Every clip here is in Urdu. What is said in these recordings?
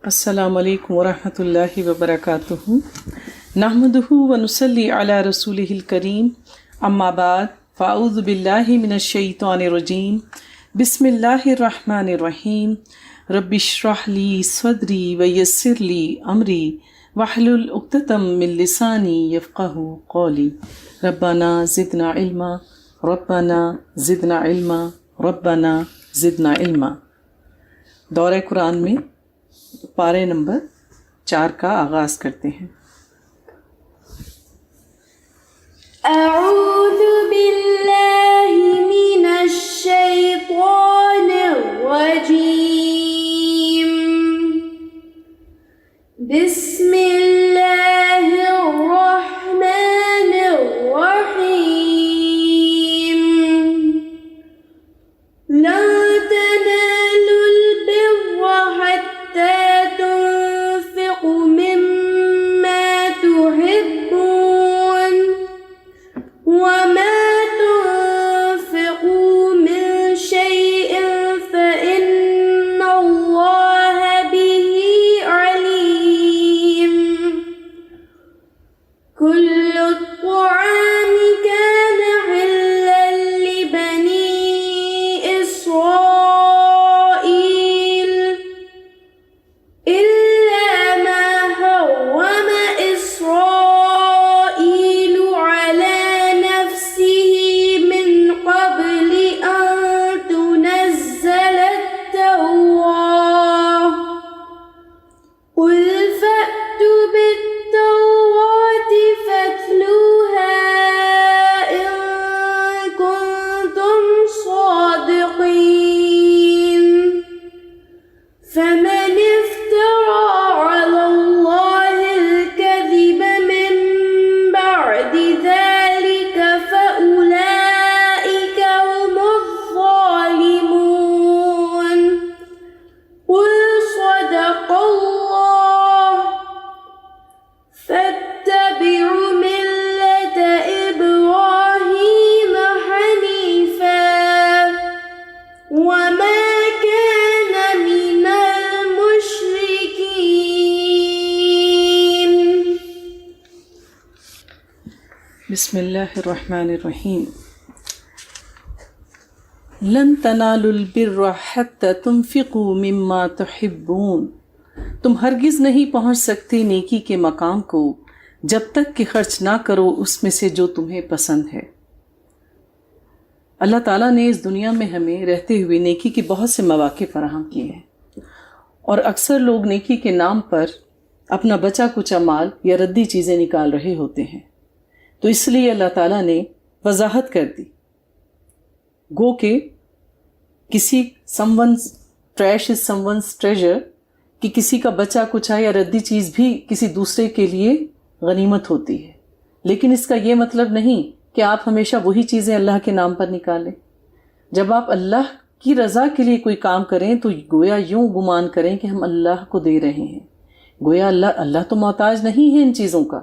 السلام علیکم ورحمۃ اللہ وبرکاتہ نحمدہ ونصلی علی رسولہ الکریم اما بعد فاعوذ باللہ من الشیطان الرجیم بسم اللہ الرحمن الرحیم رب اشرح لی صدری ویسر لی امری واحلل عقدۃ من لسانی یفقہوا قولی ربنا زدنا علما ربنا زدنا علما ربنا زدنا علما۔ دورہ قرآن میں پارے نمبر 4 کا آغاز کرتے ہیں۔ اعوذ باللہ من الشیطان الرجیم، بسم اللہ الرحمن الرحیم۔ لا تنالوا البر حتى تنفقوا مما تحبون وما تنفقوا من شيء فإن الله به عليم۔ كل الطعام كان حلا لبني إسرائيل إلا ما حرم إسرائيل على نفسه من قبل أن تنزل التوراة، قل فأتوا بالتوراة فاتلوها إن كنتم صادقين۔ فمن افترى على الله الكذب من بعد ذلك فأولئك هم الظالمون۔ قل صدق الله، فاتبعوا ملة إبراهيم حنيفا وما كان من المشركين۔ بسم اللہ الرحمن الرحیم۔ لن تنالوا البر حتى تنفقوا مما تحبون، تم ہرگز نہیں پہنچ سکتے نیکی کے مقام کو جب تک کہ خرچ نہ کرو اس میں سے جو تمہیں پسند ہے۔ اللہ تعالیٰ نے اس دنیا میں ہمیں رہتے ہوئے نیکی کے بہت سے مواقع فراہم کیے ہیں، اور اکثر لوگ نیکی کے نام پر اپنا بچا کچا مال یا ردی چیزیں نکال رہے ہوتے ہیں، تو اس لیے اللہ تعالیٰ نے وضاحت کر دی، گو کہ کسی someone's trash is someone's treasure، کہ کسی کا بچا کچا یا ردی چیز بھی کسی دوسرے کے لیے غنیمت ہوتی ہے، لیکن اس کا یہ مطلب نہیں کہ آپ ہمیشہ وہی چیزیں اللہ کے نام پر نکالیں۔ جب آپ اللہ کی رضا کے لیے کوئی کام کریں تو گویا یوں گمان کریں کہ ہم اللہ کو دے رہے ہیں، گویا اللہ تو محتاج نہیں ہے ان چیزوں کا۔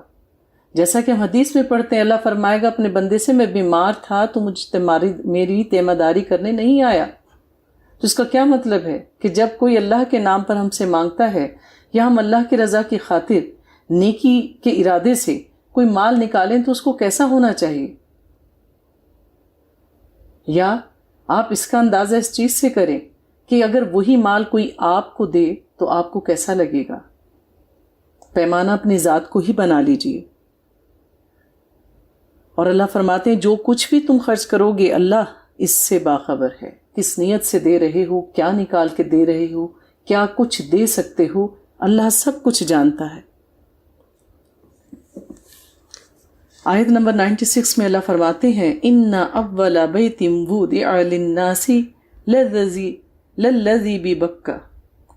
جیسا کہ ہم حدیث میں پڑھتے ہیں، اللہ فرمائے گا اپنے بندے سے، میں بیمار تھا تو میری تیمہ داری کرنے نہیں آیا۔ تو اس کا کیا مطلب ہے کہ جب کوئی اللہ کے نام پر ہم سے مانگتا ہے یا ہم اللہ کی رضا کی خاطر نیکی کے ارادے سے کوئی مال نکالیں تو اس کو کیسا ہونا چاہیے؟ یا آپ اس کا اندازہ اس چیز سے کریں کہ اگر وہی مال کوئی آپ کو دے تو آپ کو کیسا لگے گا۔ پیمانہ اپنی ذات کو ہی بنا لیجئے۔ اور اللہ فرماتے ہیں جو کچھ بھی تم خرچ کرو گے اللہ اس سے باخبر ہے، کس نیت سے دے رہے ہو، کیا نکال کے دے رہے ہو، کیا کچھ دے سکتے ہو، اللہ سب کچھ جانتا ہے۔ آیت نمبر 96 میں اللہ فرماتے ہیں ان اول بیت وضع للناس للذی ببکہ،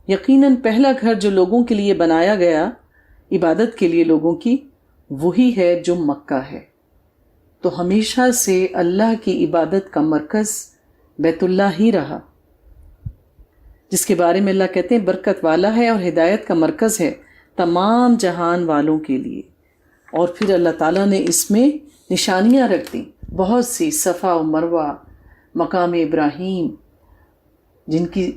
یقیناً پہلا گھر جو لوگوں کے لیے بنایا گیا عبادت کے لیے لوگوں کی، وہی ہے جو مکہ ہے۔ تو ہمیشہ سے اللہ کی عبادت کا مرکز بیت اللہ ہی رہا، جس کے بارے میں اللہ کہتے ہیں برکت والا ہے اور ہدایت کا مرکز ہے تمام جہان والوں کے لیے۔ اور پھر اللہ تعالیٰ نے اس میں نشانیاں رکھ دیں بہت سی، صفا و مروہ، مقام ابراہیم، جن کی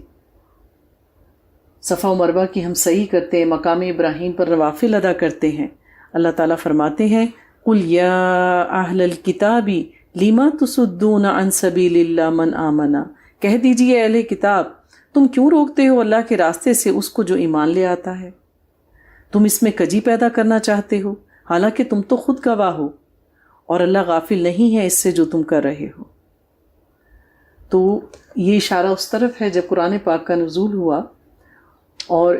صفا و مروہ کی ہم صحیح کرتے ہیں، مقام ابراہیم پر نوافل ادا کرتے ہیں، اللہ تعالیٰ فرماتے ہیں قُلْ يَا أَهْلَ الْكِتَابِ لِمَا تُصُدُّونَ عَنْ سَبِيلِ اللَّهِ مَنْ آمَنَ، کہہ دیجئے اہل کتاب تم کیوں روکتے ہو اللہ کے راستے سے اس کو جو ایمان لے آتا ہے؟ تم اس میں کجی پیدا کرنا چاہتے ہو، حالانکہ تم تو خود گواہ ہو، اور اللہ غافل نہیں ہے اس سے جو تم کر رہے ہو۔ تو یہ اشارہ اس طرف ہے جب قرآن پاک کا نزول ہوا اور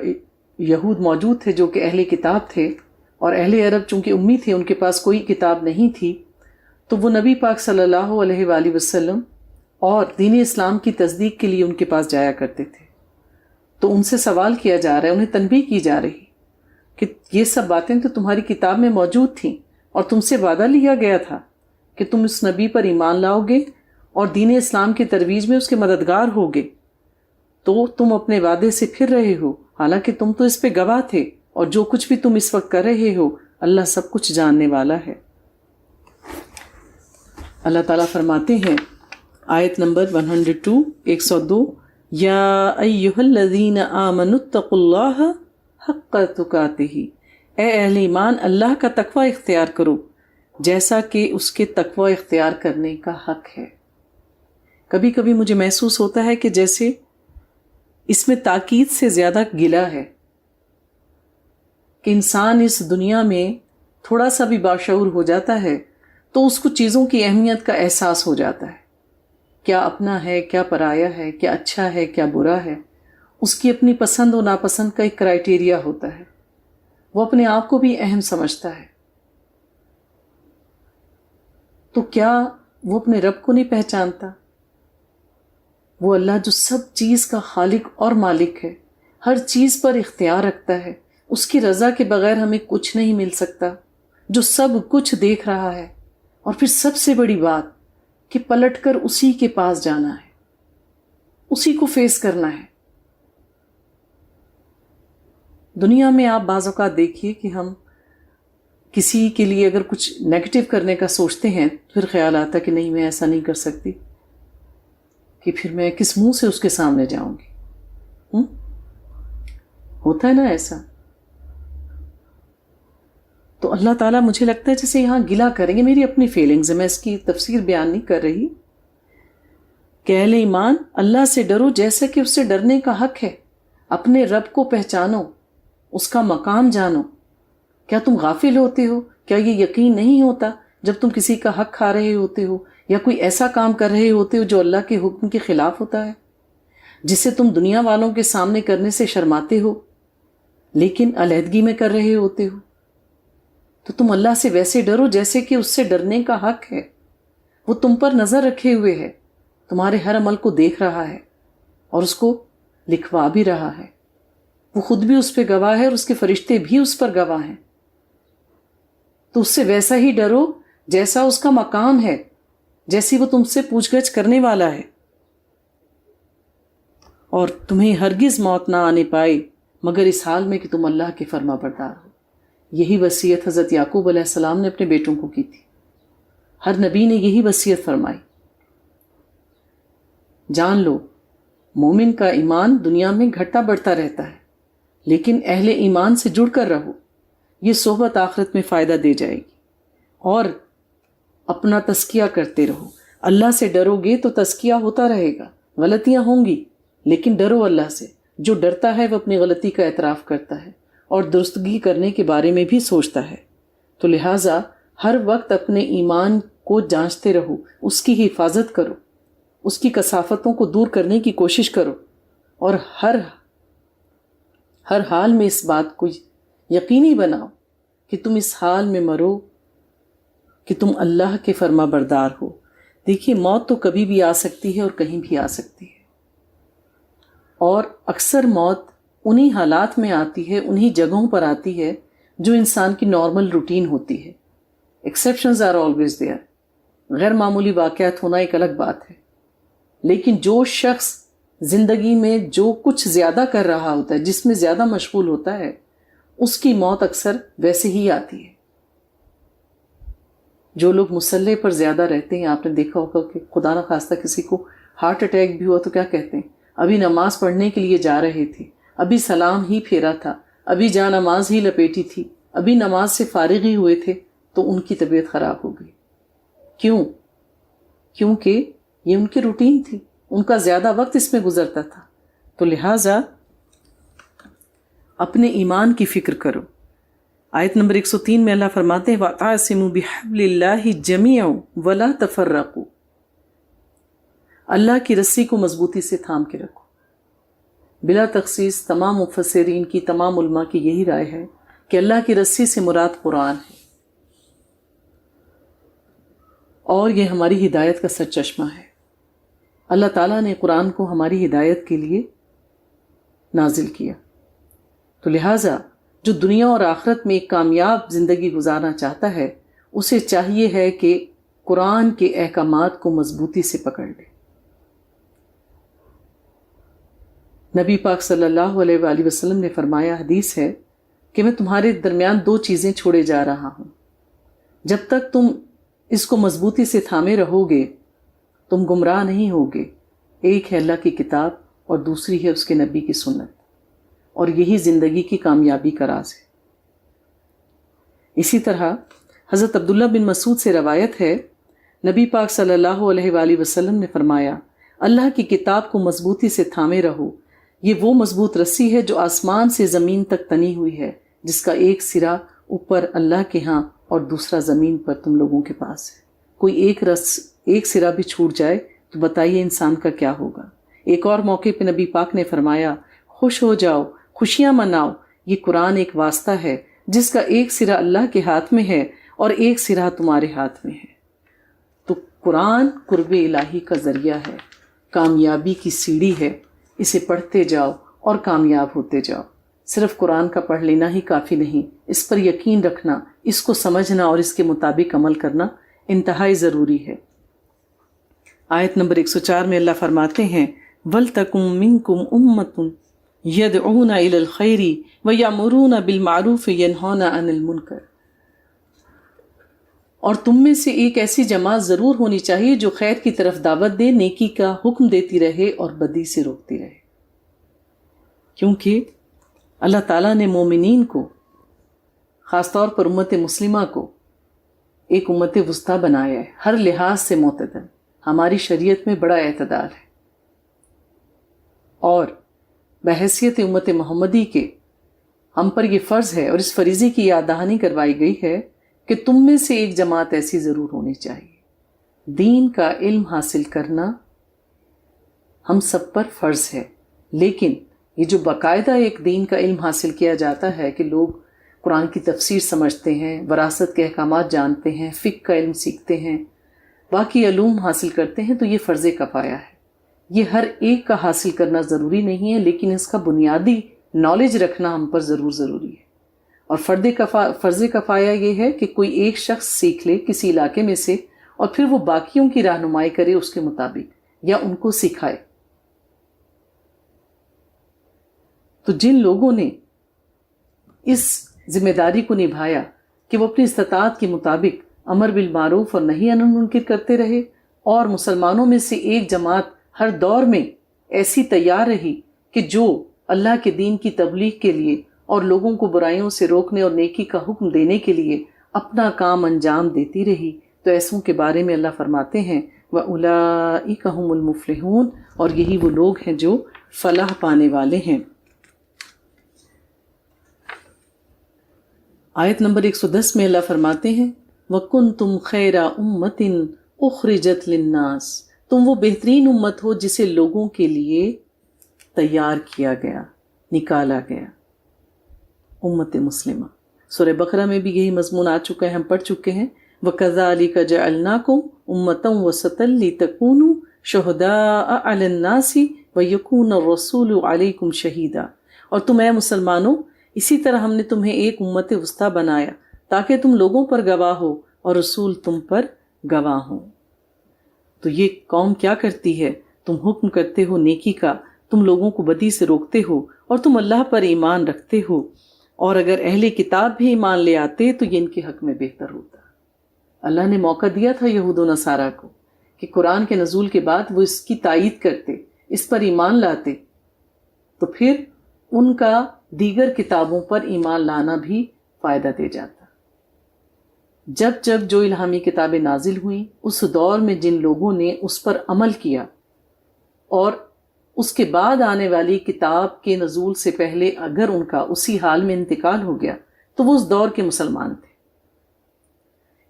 یہود موجود تھے جو کہ اہل کتاب تھے، اور اہل عرب چونکہ امی تھے، ان کے پاس کوئی کتاب نہیں تھی، تو وہ نبی پاک صلی اللہ علیہ وآلہ وسلم اور دین اسلام کی تصدیق کے لیے ان کے پاس جایا کرتے تھے۔ تو ان سے سوال کیا جا رہا ہے، انہیں تنبیہ کی جا رہی کہ یہ سب باتیں تو تمہاری کتاب میں موجود تھیں، اور تم سے وعدہ لیا گیا تھا کہ تم اس نبی پر ایمان لاؤ گے اور دین اسلام کی ترویج میں اس کے مددگار ہوگے، تو تم اپنے وعدے سے پھر رہے ہو، حالانکہ تم تو اس پہ گواہ تھے، اور جو کچھ بھی تم اس وقت کر رہے ہو اللہ سب کچھ جاننے والا ہے۔ اللہ تعالیٰ فرماتے ہیں آیت نمبر 102 102 یا ایہا الذین آمنوا اتقوا اللہ حق تقاتہ، اے اہل ایمان اللہ کا تقوی اختیار کرو جیسا کہ اس کے تقوی اختیار کرنے کا حق ہے۔ کبھی کبھی مجھے محسوس ہوتا ہے کہ جیسے اس میں تاکید سے زیادہ گلہ ہے کہ انسان اس دنیا میں تھوڑا سا بھی باشعور ہو جاتا ہے تو اس کو چیزوں کی اہمیت کا احساس ہو جاتا ہے، کیا اپنا ہے، کیا پرایا ہے، کیا اچھا ہے، کیا برا ہے، اس کی اپنی پسند و ناپسند کا ایک کرائیٹیریا ہوتا ہے، وہ اپنے آپ کو بھی اہم سمجھتا ہے۔ تو کیا وہ اپنے رب کو نہیں پہچانتا؟ وہ اللہ جو سب چیز کا خالق اور مالک ہے، ہر چیز پر اختیار رکھتا ہے، اس کی رضا کے بغیر ہمیں کچھ نہیں مل سکتا، جو سب کچھ دیکھ رہا ہے، اور پھر سب سے بڑی بات کہ پلٹ کر اسی کے پاس جانا ہے، اسی کو فیس کرنا ہے۔ دنیا میں آپ بعض اوقات دیکھیے کہ ہم کسی کے لیے اگر کچھ نیگیٹو کرنے کا سوچتے ہیں پھر خیال آتا کہ نہیں میں ایسا نہیں کر سکتی، کہ پھر میں کس منہ سے اس کے سامنے جاؤں گی۔ ہوتا ہے نا ایسا؟ تو اللہ تعالیٰ مجھے لگتا ہے جیسے یہاں گلہ کریں گے، میری اپنی فیلنگز ہے، میں اس کی تفسیر بیان نہیں کر رہی، کہ اہل ایمان اللہ سے ڈرو جیسا کہ اس سے ڈرنے کا حق ہے، اپنے رب کو پہچانو، اس کا مقام جانو۔ کیا تم غافل ہوتے ہو؟ کیا یہ یقین نہیں ہوتا جب تم کسی کا حق کھا رہے ہوتے ہو یا کوئی ایسا کام کر رہے ہوتے ہو جو اللہ کے حکم کے خلاف ہوتا ہے، جسے تم دنیا والوں کے سامنے کرنے سے شرماتے ہو لیکن علیحدگی میں کر رہے ہوتے ہو؟ تو تم اللہ سے ویسے ڈرو جیسے کہ اس سے ڈرنے کا حق ہے، وہ تم پر نظر رکھے ہوئے ہے، تمہارے ہر عمل کو دیکھ رہا ہے اور اس کو لکھوا بھی رہا ہے، وہ خود بھی اس پہ گواہ ہے اور اس کے فرشتے بھی اس پر گواہ ہیں۔ تو اس سے ویسا ہی ڈرو جیسا اس کا مقام ہے، جیسی وہ تم سے پوچھ گچھ کرنے والا ہے، اور تمہیں ہرگز موت نہ آنے پائے مگر اس حال میں کہ تم اللہ کے فرما بردار ہو۔ یہی وصیت حضرت یعقوب علیہ السلام نے اپنے بیٹوں کو کی تھی، ہر نبی نے یہی وصیت فرمائی۔ جان لو مومن کا ایمان دنیا میں گھٹتا بڑھتا رہتا ہے، لیکن اہل ایمان سے جڑ کر رہو، یہ صحبت آخرت میں فائدہ دے جائے گی۔ اور اپنا تزکیہ کرتے رہو، اللہ سے ڈرو گے تو تزکیہ ہوتا رہے گا، غلطیاں ہوں گی لیکن ڈرو اللہ سے۔ جو ڈرتا ہے وہ اپنی غلطی کا اعتراف کرتا ہے اور درستگی کرنے کے بارے میں بھی سوچتا ہے۔ تو لہٰذا ہر وقت اپنے ایمان کو جانچتے رہو، اس کی حفاظت کرو، اس کی کثافتوں کو دور کرنے کی کوشش کرو، اور ہر حال میں اس بات کو یقینی بناؤ کہ تم اس حال میں مرو کہ تم اللہ کے فرما بردار ہو۔ دیکھیے موت تو کبھی بھی آ سکتی ہے اور کہیں بھی آ سکتی ہے، اور اکثر موت انہی حالات میں آتی ہے، انہی جگہوں پر آتی ہے جو انسان کی نارمل روٹین ہوتی ہے۔ ایکسیپشنز آر آلویز دیئر، غیر معمولی واقعات ہونا ایک الگ بات ہے، لیکن جو شخص زندگی میں جو کچھ زیادہ کر رہا ہوتا ہے، جس میں زیادہ مشغول ہوتا ہے، اس کی موت اکثر ویسے ہی آتی ہے۔ جو لوگ مسلح پر زیادہ رہتے ہیں، آپ نے دیکھا ہوگا کہ خدا نخواستہ کسی کو ہارٹ اٹیک بھی ہوا تو کیا کہتے ہیں، ابھی نماز پڑھنے کے لیے جا رہے تھے ابھی سلام ہی پھیرا تھا، ابھی جا نماز ہی لپیٹی تھی، ابھی نماز سے فارغ ہی ہوئے تھے تو ان کی طبیعت خراب ہو گئی۔ کیوں؟ کیونکہ یہ ان کی روٹین تھی، ان کا زیادہ وقت اس میں گزرتا تھا۔ تو لہٰذا اپنے ایمان کی فکر کرو۔ آیت نمبر 103 میں اللہ فرماتے ہیں وَاعْتَصِمُوا بِحَبْلِ اللَّهِ جَمِيعًا وَلَا تَفَرَّقُوا، اللہ کی رسی کو مضبوطی سے تھام کے رکھو۔ بلا تخصیص تمام مفسرین کی، تمام علماء کی یہی رائے ہے کہ اللہ کی رسی سے مراد قرآن ہے، اور یہ ہماری ہدایت کا سرچشمہ ہے۔ اللہ تعالیٰ نے قرآن کو ہماری ہدایت کے لیے نازل کیا، تو لہٰذا جو دنیا اور آخرت میں ایک کامیاب زندگی گزارنا چاہتا ہے اسے چاہیے ہے کہ قرآن کے احکامات کو مضبوطی سے پکڑ لے۔ نبی پاک صلی اللہ علیہ وآلہ وسلم نے فرمایا، حدیث ہے کہ میں تمہارے درمیان 2 چیزیں چھوڑے جا رہا ہوں، جب تک تم اس کو مضبوطی سے تھامے رہو گے تم گمراہ نہیں ہوگے۔ ایک ہے اللہ کی کتاب اور دوسری ہے اس کے نبی کی سنت، اور یہی زندگی کی کامیابی کا راز ہے۔ اسی طرح حضرت عبداللہ بن مسعود سے روایت ہے، نبی پاک صلی اللہ علیہ وآلہ وسلم نے فرمایا، اللہ کی کتاب کو مضبوطی سے تھامے رہو، یہ وہ مضبوط رسی ہے جو آسمان سے زمین تک تنی ہوئی ہے، جس کا ایک سرا اوپر اللہ کے ہاں اور دوسرا زمین پر تم لوگوں کے پاس ہے۔ کوئی ایک سرا بھی چھوٹ جائے تو بتائیے انسان کا کیا ہوگا۔ ایک اور موقع پہ نبی پاک نے فرمایا، خوش ہو جاؤ، خوشیاں مناؤ، یہ قرآن ایک واسطہ ہے جس کا ایک سرا اللہ کے ہاتھ میں ہے اور ایک سرا تمہارے ہاتھ میں ہے۔ تو قرآن قرب الہی کا ذریعہ ہے، کامیابی کی سیڑھی ہے، اسے پڑھتے جاؤ اور کامیاب ہوتے جاؤ۔ صرف قرآن کا پڑھ لینا ہی کافی نہیں، اس پر یقین رکھنا، اس کو سمجھنا اور اس کے مطابق عمل کرنا انتہائی ضروری ہے۔ آیت نمبر 104 میں اللہ فرماتے ہیں وَلْتَكُن مِّنكُمْ أُمَّةٌ يَدْعُونَ إِلَى الْخَيْرِ وَيَأْمُرُونَ بِالْمَعْرُوفِ وَيَنْهَوْنَ عَنِ الْمُنكَرِ، اور تم میں سے ایک ایسی جماعت ضرور ہونی چاہیے جو خیر کی طرف دعوت دے، نیکی کا حکم دیتی رہے اور بدی سے روکتی رہے۔ کیونکہ اللہ تعالیٰ نے مومنین کو، خاص طور پر امت مسلمہ کو، ایک امت وسطیٰ بنایا ہے، ہر لحاظ سے معتدل۔ ہماری شریعت میں بڑا اعتدال ہے، اور بحیثیت امت محمدی کے ہم پر یہ فرض ہے اور اس فریضے کی یاد دہانی کروائی گئی ہے کہ تم میں سے ایک جماعت ایسی ضرور ہونی چاہیے۔ دین کا علم حاصل کرنا ہم سب پر فرض ہے، لیکن یہ جو باقاعدہ ایک دین کا علم حاصل کیا جاتا ہے کہ لوگ قرآن کی تفسیر سمجھتے ہیں، وراثت کے احکامات جانتے ہیں، فقہ کا علم سیکھتے ہیں، باقی علوم حاصل کرتے ہیں، تو یہ فرض کفایہ ہے۔ یہ ہر ایک کا حاصل کرنا ضروری نہیں ہے، لیکن اس کا بنیادی نالج رکھنا ہم پر ضروری ہے۔ اور فرض کفایہ یہ ہے کہ کوئی ایک شخص سیکھ لے کسی علاقے میں سے اور پھر وہ باقیوں کی رہنمائی کرے اس کے مطابق، یا ان کو سکھائے۔ تو جن لوگوں نے اس ذمہ داری کو نبھایا کہ وہ اپنی استطاعت کے مطابق امر بالمعروف اور نہی عن المنکر کرتے رہے، اور مسلمانوں میں سے ایک جماعت ہر دور میں ایسی تیار رہی کہ جو اللہ کے دین کی تبلیغ کے لیے اور لوگوں کو برائیوں سے روکنے اور نیکی کا حکم دینے کے لیے اپنا کام انجام دیتی رہی، تو ایسوں کے بارے میں اللہ فرماتے ہیں وَأُولَئِكَ هُمُ الْمُفْلِحُونَ، اور یہی وہ لوگ ہیں جو فلاح پانے والے ہیں۔ آیت نمبر 110 میں اللہ فرماتے ہیں وَكُنْتُمْ خَيْرَ أُمَّةٍ أُخْرِجَتْ لِلنَّاسِ، تم وہ بہترین امت ہو جسے لوگوں کے لیے تیار کیا گیا، نکالا گیا۔ امت مسلمہ، سورہ بقرہ میں بھی یہی مضمون آ چکا ہے، ہم پڑھ چکے ہیں وَكَذَلِكَ جَعَلْنَاكُمْ أُمَّةً وَسَطًا لِتَكُونُوا شُهَدَاءَ عَلَى النَّاسِ وَيَكُونَ الرَّسُولُ عَلَيْكُمْ شَهِيدًا، اور تم اے مسلمانوں اسی طرح ہم نے تمہیں ایک امت وسطیٰ بنایا تاکہ تم لوگوں پر گواہ ہو اور رسول تم پر گواہ ہوں۔ تو یہ قوم کیا کرتی ہے؟ تم حکم کرتے ہو نیکی کا، تم لوگوں کو بدی سے روکتے ہو، اور تم اللہ پر ایمان رکھتے ہو، اور اگر اہل کتاب بھی ایمان لے آتے تو یہ ان کے حق میں بہتر ہوتا۔ اللہ نے موقع دیا تھا یہود و نصارہ کو کہ قرآن کے نزول کے بعد وہ اس کی تائید کرتے، اس پر ایمان لاتے، تو پھر ان کا دیگر کتابوں پر ایمان لانا بھی فائدہ دے جاتا۔ جب جب جو الہامی کتابیں نازل ہوئیں، اس دور میں جن لوگوں نے اس پر عمل کیا اور اس کے بعد آنے والی کتاب کے نزول سے پہلے اگر ان کا اسی حال میں انتقال ہو گیا تو وہ اس دور کے مسلمان تھے۔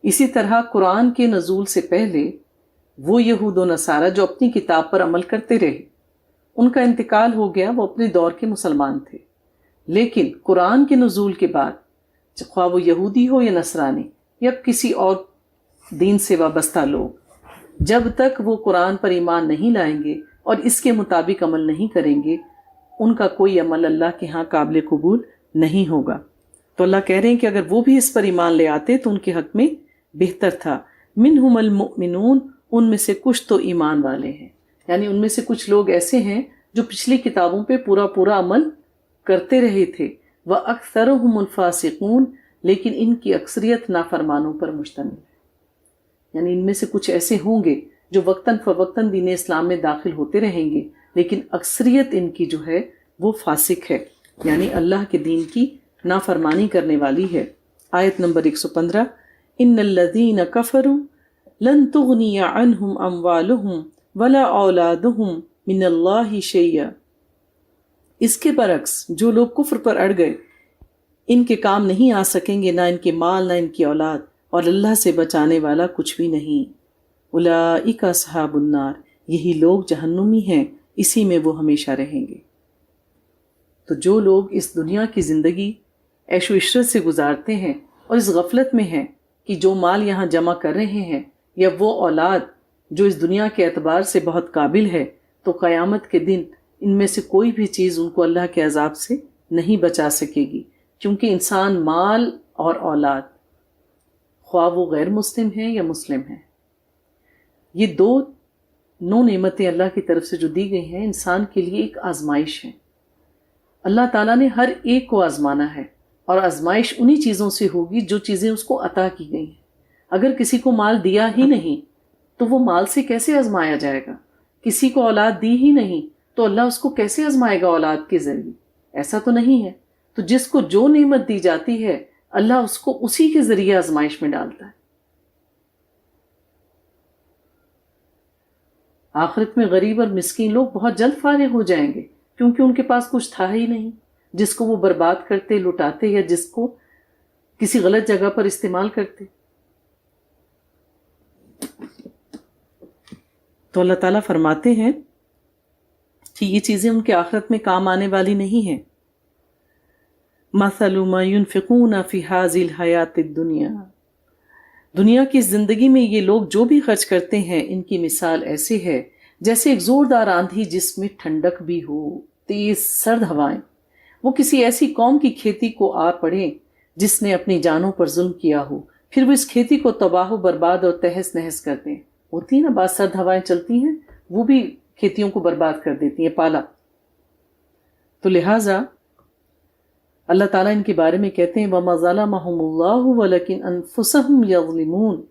اسی طرح قرآن کے نزول سے پہلے وہ یہود و نصارہ جو اپنی کتاب پر عمل کرتے رہے، ان کا انتقال ہو گیا، وہ اپنے دور کے مسلمان تھے۔ لیکن قرآن کے نزول کے بعد خواہ وہ یہودی ہو یا نصرانی یا کسی اور دین سے وابستہ لوگ، جب تک وہ قرآن پر ایمان نہیں لائیں گے اور اس کے مطابق عمل نہیں کریں گے، ان کا کوئی عمل اللہ کے ہاں قابل قبول نہیں ہوگا۔ تو اللہ کہہ رہے ہیں کہ اگر وہ بھی اس پر ایمان لے آتے تو ان کے حق میں بہتر تھا۔ منہم المؤمنون، ان میں سے کچھ تو ایمان والے ہیں، یعنی ان میں سے کچھ لوگ ایسے ہیں جو پچھلی کتابوں پہ پورا عمل کرتے رہے تھے۔ وَأَكْثَرُهُمُ الْفَاسِقُونَ، لیکن ان کی اکثریت نافرمانوں پر مشتمل ہے، یعنی ان میں سے کچھ ایسے ہوں گے جو وقتاً فوقتاً دین اسلام میں داخل ہوتے رہیں گے، لیکن اکثریت ان کی جو ہے وہ فاسق ہے، یعنی اللہ کے دین کی نافرمانی کرنے والی ہے۔ آیت نمبر 115، ان الذین کفروا لن تغنی عنہم اموالہم ولا اولادہم من اللہ شیئا۔ اس کے برعکس جو لوگ کفر پر اڑ گئے، ان کے کام نہیں آ سکیں گے، نہ ان کے مال نہ ان کی اولاد، اور اللہ سے بچانے والا کچھ بھی نہیں۔ اولئک اصحاب النار، یہی لوگ جہنمی ہیں، اسی میں وہ ہمیشہ رہیں گے۔ تو جو لوگ اس دنیا کی زندگی عیش و عشرت سے گزارتے ہیں اور اس غفلت میں ہیں کہ جو مال یہاں جمع کر رہے ہیں یا وہ اولاد جو اس دنیا کے اعتبار سے بہت قابل ہے، تو قیامت کے دن ان میں سے کوئی بھی چیز ان کو اللہ کے عذاب سے نہیں بچا سکے گی، کیونکہ انسان مال اور اولاد، خواہ وہ غیر مسلم ہیں یا مسلم ہیں، یہ دو نعمتیں اللہ کی طرف سے جو دی گئی ہیں انسان کے لیے ایک آزمائش ہے۔ اللہ تعالیٰ نے ہر ایک کو آزمانا ہے، اور آزمائش انہی چیزوں سے ہوگی جو چیزیں اس کو عطا کی گئی ہیں۔ اگر کسی کو مال دیا ہی نہیں تو وہ مال سے کیسے آزمایا جائے گا؟ کسی کو اولاد دی ہی نہیں تو اللہ اس کو کیسے آزمائے گا اولاد کے ذریعے؟ ایسا تو نہیں ہے۔ تو جس کو جو نعمت دی جاتی ہے اللہ اس کو اسی کے ذریعے آزمائش میں ڈالتا ہے۔ آخرت میں غریب اور مسکین لوگ بہت جلد فارغ ہو جائیں گے، کیونکہ ان کے پاس کچھ تھا ہی نہیں، جس کو وہ برباد کرتے، لٹاتے، یا جس کو کسی غلط جگہ پر استعمال کرتے۔ تو اللہ تعالیٰ فرماتے ہیں کہ یہ چیزیں ان کے آخرت میں کام آنے والی نہیں ہیں۔ مثل ما ينفقون في هذه الحیات الدنیا، دنیا کی زندگی میں یہ لوگ جو بھی خرچ کرتے ہیں ان کی مثال ایسے ہے جیسے ایک زوردار آندھی جس میں ٹھنڈک بھی ہو، تیز سرد ہوائیں، وہ کسی ایسی قوم کی کھیتی کو آ پڑے جس نے اپنی جانوں پر ظلم کیا ہو، پھر وہ اس کھیتی کو تباہ و برباد اور تہس نہس کر دیں۔ ہوتی ہیں نا بعض سرد ہوائیں چلتی ہیں، وہ بھی کھیتیوں کو برباد کر دیتی ہیں، پالا۔ تو لہٰذا اللہ تعالیٰ ان کے بارے میں کہتے ہیں وَمَا ظَلَمَهُمُ اللَّهُ وَلَكِنْ أَنفُسَهُمْ يَظْلِمُونَ،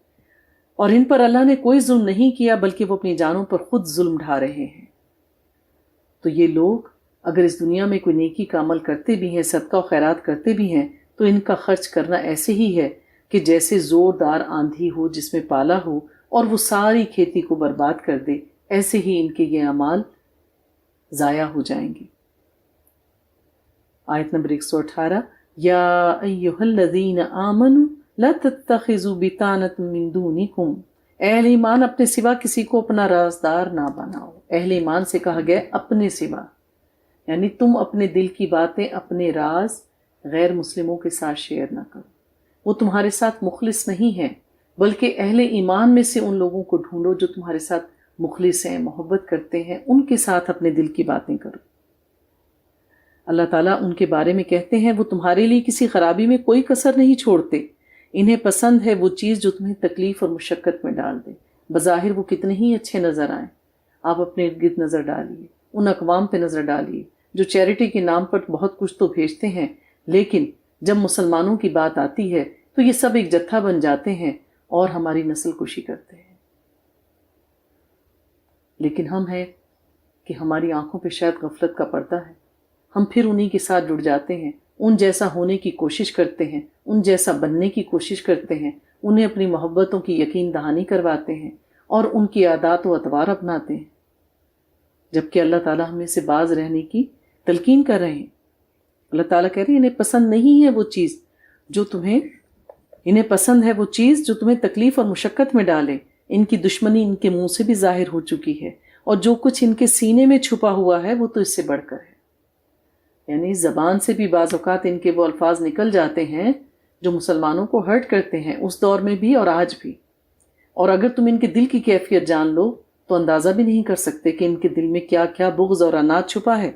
اور ان پر اللہ نے کوئی ظلم نہیں کیا بلکہ وہ اپنی جانوں پر خود ظلم ڈھا رہے ہیں۔ تو یہ لوگ اگر اس دنیا میں کوئی نیکی کا عمل کرتے بھی ہیں، صدقہ و خیرات کرتے بھی ہیں، تو ان کا خرچ کرنا ایسے ہی ہے کہ جیسے زوردار آندھی ہو جس میں پالا ہو اور وہ ساری کھیتی کو برباد کر دے، ایسے ہی ان کے یہ اعمال ضائع ہو جائیں گے۔ آیت نمبر 118، یا ایہا الذین آمنوا لا تتخذوا بطانۃ من دونکم، اے اہل ایمان اپنے سوا کسی کو اپنا رازدار نہ بناؤ۔ اہل ایمان سے کہا گیا اپنے سوا، یعنی تم اپنے دل کی باتیں، اپنے راز غیر مسلموں کے ساتھ شیئر نہ کرو۔ وہ تمہارے ساتھ مخلص نہیں ہیں، بلکہ اہل ایمان میں سے ان لوگوں کو ڈھونڈو جو تمہارے ساتھ مخلص ہیں، محبت کرتے ہیں، ان کے ساتھ اپنے دل کی باتیں کرو۔ اللہ تعالیٰ ان کے بارے میں کہتے ہیں وہ تمہارے لیے کسی خرابی میں کوئی کسر نہیں چھوڑتے، انہیں پسند ہے وہ چیز جو تمہیں تکلیف اور مشقت میں ڈال دے، بظاہر وہ کتنے ہی اچھے نظر آئیں۔ آپ اپنے ارد گرد نظر ڈالیے، ان اقوام پہ نظر ڈالیے جو چیریٹی کے نام پر بہت کچھ تو بھیجتے ہیں، لیکن جب مسلمانوں کی بات آتی ہے تو یہ سب ایک جتھا بن جاتے ہیں اور ہماری نسل کشی کرتے ہیں۔ لیکن ہم ہیں کہ ہماری آنکھوں پہ شاید غفلت کا پردہ ہے، ہم پھر انہی کے ساتھ جڑ جاتے ہیں، ان جیسا ہونے کی کوشش کرتے ہیں، ان جیسا بننے کی کوشش کرتے ہیں، انہیں اپنی محبتوں کی یقین دہانی کرواتے ہیں اور ان کی عادات و اطوار اپناتے ہیں، جبکہ اللہ تعالیٰ ہمیں سے باز رہنے کی تلقین کر رہے ہیں۔ اللہ تعالیٰ کہہ رہے ہیں انہیں پسند نہیں ہے وہ چیز جو تمہیں تکلیف اور مشقت میں ڈالے، ان کی دشمنی ان کے منہ سے بھی ظاہر ہو چکی ہے، اور جو کچھ ان کے سینے میں چھپا ہوا ہے وہ تو اس سے بڑھ کر ہے۔ یعنی زبان سے بھی بعض اوقات ان کے وہ الفاظ نکل جاتے ہیں جو مسلمانوں کو ہرٹ کرتے ہیں، اس دور میں بھی اور آج بھی، اور اگر تم ان کے دل کی کیفیت جان لو تو اندازہ بھی نہیں کر سکتے کہ ان کے دل میں کیا کیا بغض اور عناد چھپا ہے۔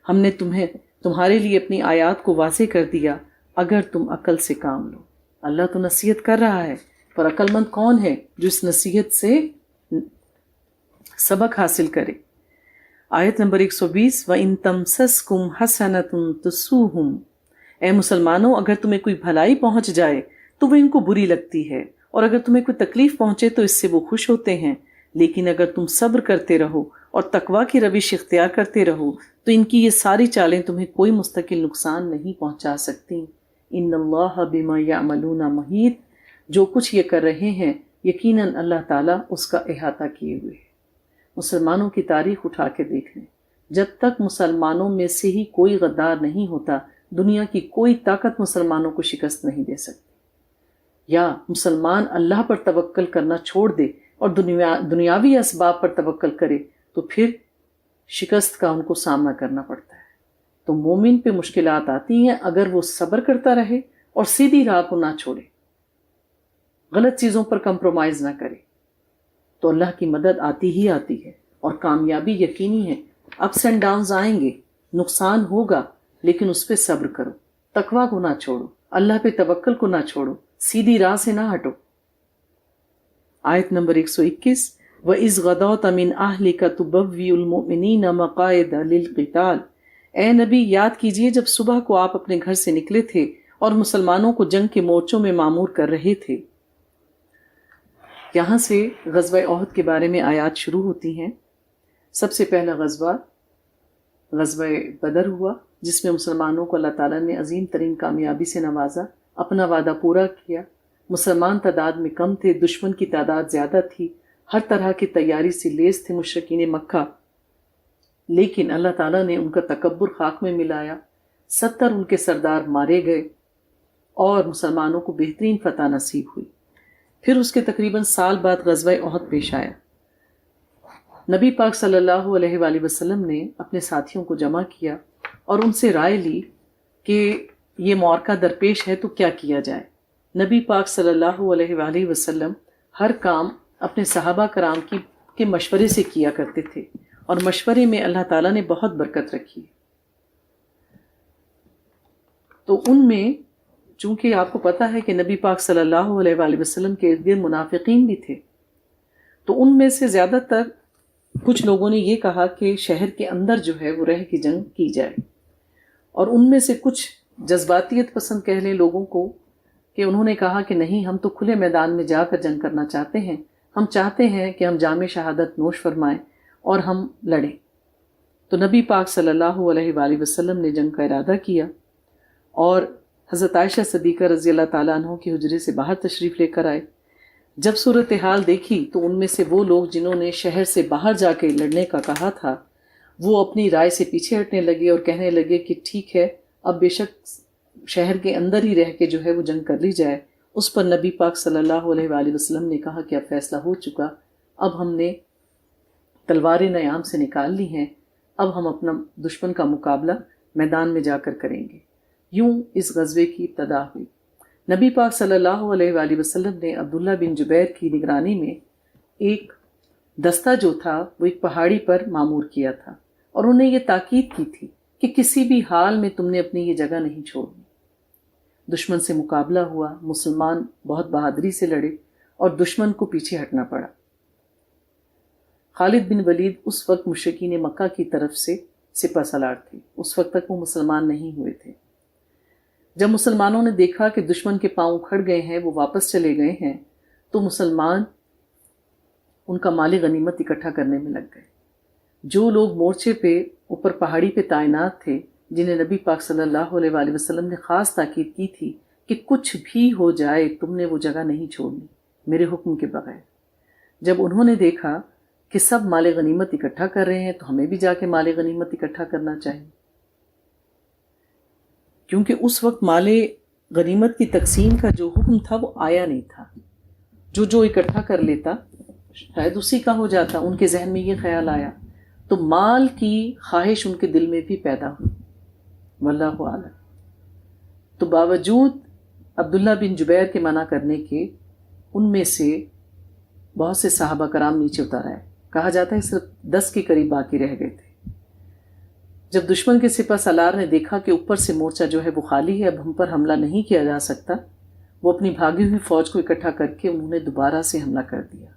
ہم نے تمہارے لیے اپنی آیات کو واضح کر دیا اگر تم عقل سے کام لو۔ اللہ تو نصیحت کر رہا ہے، پر عقل مند کون ہے جو اس نصیحت سے سبق حاصل کرے۔ آیت نمبر 120، وَإِن تَمْسَسْكُمْ حَسَنَةٌ تَسُؤْهُمْ، اے مسلمانوں اگر تمہیں کوئی بھلائی پہنچ جائے تو وہ ان کو بری لگتی ہے، اور اگر تمہیں کوئی تکلیف پہنچے تو اس سے وہ خوش ہوتے ہیں، لیکن اگر تم صبر کرتے رہو اور تقویٰ کی روش اختیار کرتے رہو تو ان کی یہ ساری چالیں تمہیں کوئی مستقل نقصان نہیں پہنچا سکتی۔ ان اللہ بما یعملون محیط، جو کچھ یہ کر رہے ہیں یقیناً اللہ تعالیٰ اس کا احاطہ کیے ہوئے ہے۔ مسلمانوں کی تاریخ اٹھا کے دیکھ لیں، جب تک مسلمانوں میں سے ہی کوئی غدار نہیں ہوتا، دنیا کی کوئی طاقت مسلمانوں کو شکست نہیں دے سکتی۔ یا مسلمان اللہ پر توکل کرنا چھوڑ دے اور دنیاوی اسباب پر توکل کرے تو پھر شکست کا ان کو سامنا کرنا پڑتا ہے۔ تو مومن پہ مشکلات آتی ہیں اگر وہ صبر کرتا رہے اور سیدھی راہ کو نہ چھوڑے، غلط چیزوں پر کمپرومائز نہ کرے، تو اللہ کی مدد آتی ہی آتی ہے اور کامیابی یقینی ہے۔ اپس اینڈ ڈاؤنز آئیں گے، نقصان ہوگا، لیکن اس پہ صبر کرو، تقویٰ کو نہ چھوڑو، اللہ پہ توکل کو نہ چھوڑو، سیدھی راہ سے نہ ہٹو۔ آیت نمبر 121، وَإِذْ غَدَوْتَ مِنْ أَهْلِكَ تُبَوِّئُ الْمُؤْمِنِينَ مَقَاعِدَ لِلْقِتَالِ، اے نبی یاد کیجئے جب صبح کو آپ اپنے گھر سے نکلے تھے اور مسلمانوں کو جنگ کے مورچوں میں معمور کر رہے تھے۔ یہاں سے غزوہ احد کے بارے میں آیات شروع ہوتی ہیں۔ سب سے پہلا غزوہ بدر ہوا، جس میں مسلمانوں کو اللہ تعالیٰ نے عظیم ترین کامیابی سے نوازا، اپنا وعدہ پورا کیا۔ مسلمان تعداد میں کم تھے، دشمن کی تعداد زیادہ تھی، ہر طرح کی تیاری سے لیس تھے مشرکین مکہ، لیکن اللہ تعالیٰ نے ان کا تکبر خاک میں ملایا، 70 ان کے سردار مارے گئے اور مسلمانوں کو بہترین فتح نصیب ہوئی۔ پھر اس کے تقریباً سال بعد غزوہ احد پیش آیا۔ نبی پاک صلی اللہ علیہ وآلہ وسلم نے اپنے ساتھیوں کو جمع کیا اور ان سے رائے لی کہ یہ معرکہ درپیش ہے تو کیا کیا جائے۔ نبی پاک صلی اللہ علیہ وآلہ وسلم ہر کام اپنے صحابہ کرام کے مشورے سے کیا کرتے تھے، اور مشورے میں اللہ تعالیٰ نے بہت برکت رکھی۔ تو ان میں چونکہ آپ کو پتہ ہے کہ نبی پاک صلی اللہ علیہ وآلہ وسلم کے ارد گرد منافقین بھی تھے، تو ان میں سے زیادہ تر کچھ لوگوں نے یہ کہا کہ شہر کے اندر جو ہے وہ رہ کے جنگ کی جائے، اور ان میں سے کچھ جذباتیت پسند کہہ لیں لوگوں کو کہ انہوں نے کہا کہ نہیں، ہم تو کھلے میدان میں جا کر جنگ کرنا چاہتے ہیں، ہم چاہتے ہیں کہ ہم جام شہادت نوش فرمائیں اور ہم لڑیں۔ تو نبی پاک صلی اللہ علیہ وآلہ وسلم نے جنگ کا ارادہ کیا اور حضرت عائشہ صدیقہ رضی اللہ تعالیٰ عنہ کے حجرے سے باہر تشریف لے کر آئے۔ جب صورتحال دیکھی تو ان میں سے وہ لوگ جنہوں نے شہر سے باہر جا کے لڑنے کا کہا تھا، وہ اپنی رائے سے پیچھے ہٹنے لگے اور کہنے لگے کہ ٹھیک ہے، اب بے شک شہر کے اندر ہی رہ کے جو ہے وہ جنگ کر لی جائے۔ اس پر نبی پاک صلی اللہ علیہ وآلہ وسلم نے کہا کہ اب فیصلہ ہو چکا، اب ہم نے تلواریں نیام سے نکال لی ہیں، اب ہم اپنا دشمن کا مقابلہ میدان میں جا کر کریں گے۔ یوں اس غزوے کی ابتدا ہوئی۔ نبی پاک صلی اللہ علیہ وآلہ وسلم نے عبداللہ بن جبیر کی نگرانی میں ایک دستہ جو تھا وہ ایک پہاڑی پر معمور کیا تھا، اور انہیں یہ تاکید کی تھی کہ کسی بھی حال میں تم نے اپنی یہ جگہ نہیں چھوڑنی۔ دشمن سے مقابلہ ہوا، مسلمان بہت بہادری سے لڑے اور دشمن کو پیچھے ہٹنا پڑا۔ خالد بن ولید اس وقت مشرکین مکہ کی طرف سے سپہ سالار تھے، اس وقت تک وہ مسلمان نہیں ہوئے تھے۔ جب مسلمانوں نے دیکھا کہ دشمن کے پاؤں کھڑ گئے ہیں، وہ واپس چلے گئے ہیں، تو مسلمان ان کا مال غنیمت اکٹھا کرنے میں لگ گئے۔ جو لوگ مورچے پہ اوپر پہاڑی پہ تعینات تھے، جنہیں نبی پاک صلی اللہ علیہ وآلہ وسلم نے خاص تاکید کی تھی کہ کچھ بھی ہو جائے تم نے وہ جگہ نہیں چھوڑنی میرے حکم کے بغیر، جب انہوں نے دیکھا کہ سب مال غنیمت اکٹھا کر رہے ہیں تو ہمیں بھی جا کے مال غنیمت اکٹھا کرنا چاہیے، کیونکہ اس وقت مال غنیمت کی تقسیم کا جو حکم تھا وہ آیا نہیں تھا، جو اکٹھا کر لیتا شاید اسی کا ہو جاتا۔ ان کے ذہن میں یہ خیال آیا تو مال کی خواہش ان کے دل میں بھی پیدا ہوئی، واللہ اعلم۔ تو باوجود عبداللہ بن جبیر کے منع کرنے کے، ان میں سے بہت سے صحابہ کرام نیچے اتر آئے، کہا جاتا ہے صرف 10 کے قریب باقی رہ گئے تھے۔ جب دشمن کے سپہ سالار نے دیکھا کہ اوپر سے مورچہ جو ہے وہ خالی ہے، اب ہم پر حملہ نہیں کیا جا سکتا، وہ اپنی بھاگی ہوئی فوج کو اکٹھا کر کے انہوں نے دوبارہ سے حملہ کر دیا۔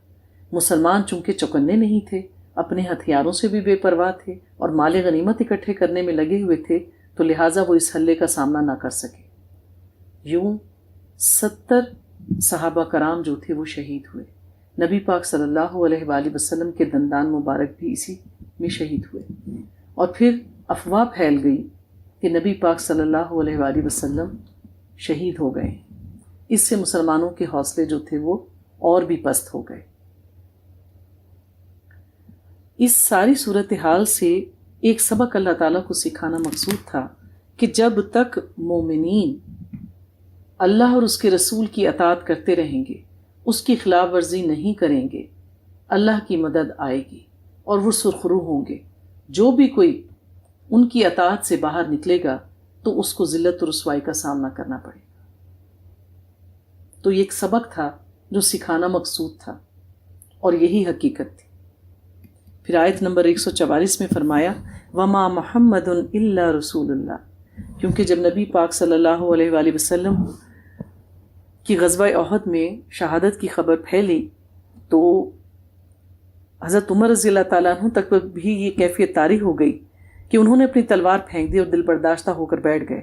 مسلمان چونکہ چوکنے نہیں تھے، اپنے ہتھیاروں سے بھی بے پرواہ تھے اور مال غنیمت اکٹھے کرنے میں لگے ہوئے تھے، تو لہٰذا وہ اس حملے کا سامنا نہ کر سکے۔ یوں 70 صحابہ کرام جو تھے وہ شہید ہوئے۔ نبی پاک صلی اللہ علیہ وآلہ وسلم کے دندان مبارک بھی اسی میں شہید ہوئے، اور پھر افواہ پھیل گئی کہ نبی پاک صلی اللہ علیہ وآلہ وسلم شہید ہو گئے۔ اس سے مسلمانوں کے حوصلے جو تھے وہ اور بھی پست ہو گئے۔ اس ساری صورتحال سے ایک سبق اللہ تعالیٰ کو سکھانا مقصود تھا کہ جب تک مومنین اللہ اور اس کے رسول کی اطاعت کرتے رہیں گے، اس کی خلاف ورزی نہیں کریں گے، اللہ کی مدد آئے گی اور وہ سرخرو ہوں گے۔ جو بھی کوئی ان کی اطاعت سے باہر نکلے گا تو اس کو ذلت و رسوائی کا سامنا کرنا پڑے گا۔ تو یہ ایک سبق تھا جو سکھانا مقصود تھا، اور یہی حقیقت تھی۔ پھر آیت نمبر 144 میں فرمایا وما محمد الا رسول اللہ، کیونکہ جب نبی پاک صلی اللہ علیہ وآلہ وسلم کی غزوہ احد میں شہادت کی خبر پھیلی تو حضرت عمر رضی اللہ تعالیٰ عنہ تک بھی یہ کیفیت طاری ہو گئی کہ انہوں نے اپنی تلوار پھینک دی اور دل برداشتہ ہو کر بیٹھ گئے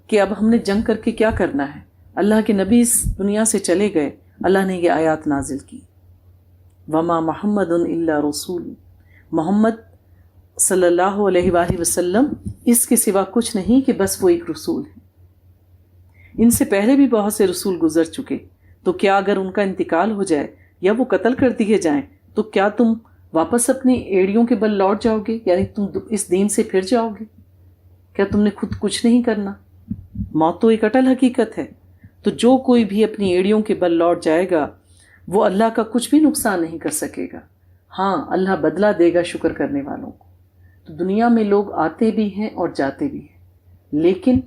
کہ اب ہم نے جنگ کر کے کیا کرنا ہے، اللہ کے نبی اس دنیا سے چلے گئے۔ اللہ نے یہ آیات نازل کی وما محمد الا رسول، محمد صلی اللہ علیہ وآلہ وسلم اس کے سوا کچھ نہیں کہ بس وہ ایک رسول ہے۔ ان سے پہلے بھی بہت سے رسول گزر چکے، تو کیا اگر ان کا انتقال ہو جائے یا وہ قتل کر دیے جائیں تو کیا تم واپس اپنی ایڑیوں کے بل لوٹ جاؤ گے؟ یعنی تم اس دین سے پھر جاؤ گے؟ کیا تم نے خود کچھ نہیں کرنا؟ موت تو ایک اٹل حقیقت ہے، تو جو کوئی بھی اپنی ایڑیوں کے بل لوٹ جائے گا وہ اللہ کا کچھ بھی نقصان نہیں کر سکے گا۔ ہاں، اللہ بدلہ دے گا شکر کرنے والوں کو۔ تو دنیا میں لوگ آتے بھی ہیں اور جاتے بھی ہیں، لیکن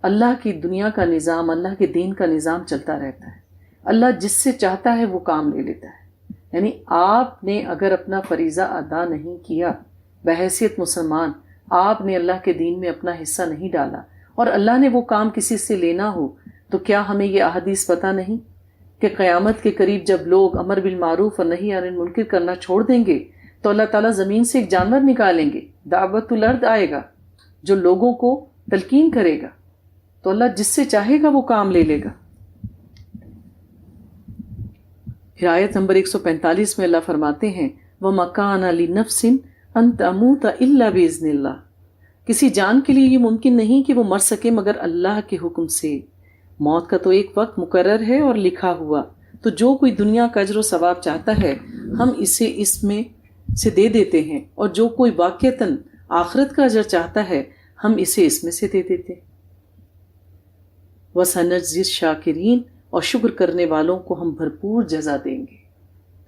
اللہ کی دنیا کا نظام، اللہ کے دین کا نظام چلتا رہتا ہے۔ اللہ جس سے چاہتا ہے وہ کام لے لیتا ہے۔ یعنی آپ نے اگر اپنا فریضہ ادا نہیں کیا بحیثیت مسلمان، آپ نے اللہ کے دین میں اپنا حصہ نہیں ڈالا اور اللہ نے وہ کام کسی سے لینا ہو، تو کیا ہمیں یہ احادیث پتہ نہیں کہ قیامت کے قریب جب لوگ امر بالمعروف اور نہی عن المنکر کرنا چھوڑ دیں گے تو اللہ تعالیٰ زمین سے ایک جانور نکالیں گے، دعوت الارض آئے گا جو لوگوں کو تلقین کرے گا، تو اللہ جس سے چاہے گا وہ کام لے لے گا۔ پھر آیت نمبر 145 میں اللہ فرماتے ہیں وَمَا كَانَ لِنَفْسٍ أَن تَمُوتَ إِلَّا بِإِذْنِ اللَّهِ، کسی جان کے لیے یہ ممکن نہیں کہ وہ مر سکے مگر اللہ کے حکم سے۔ موت کا تو ایک وقت مقرر ہے اور لکھا ہوا، تو جو کوئی دنیا کا اجر و ثواب چاہتا ہے ہم اسے اس میں سے دے دیتے ہیں، اور جو کوئی واقعتاً آخرت کا اجر چاہتا ہے ہم اسے اس میں سے دے دیتے ہیں۔ وَسَنَجْزِي الشَّاكِرِينَ، اور شکر کرنے والوں کو ہم بھرپور جزا دیں گے۔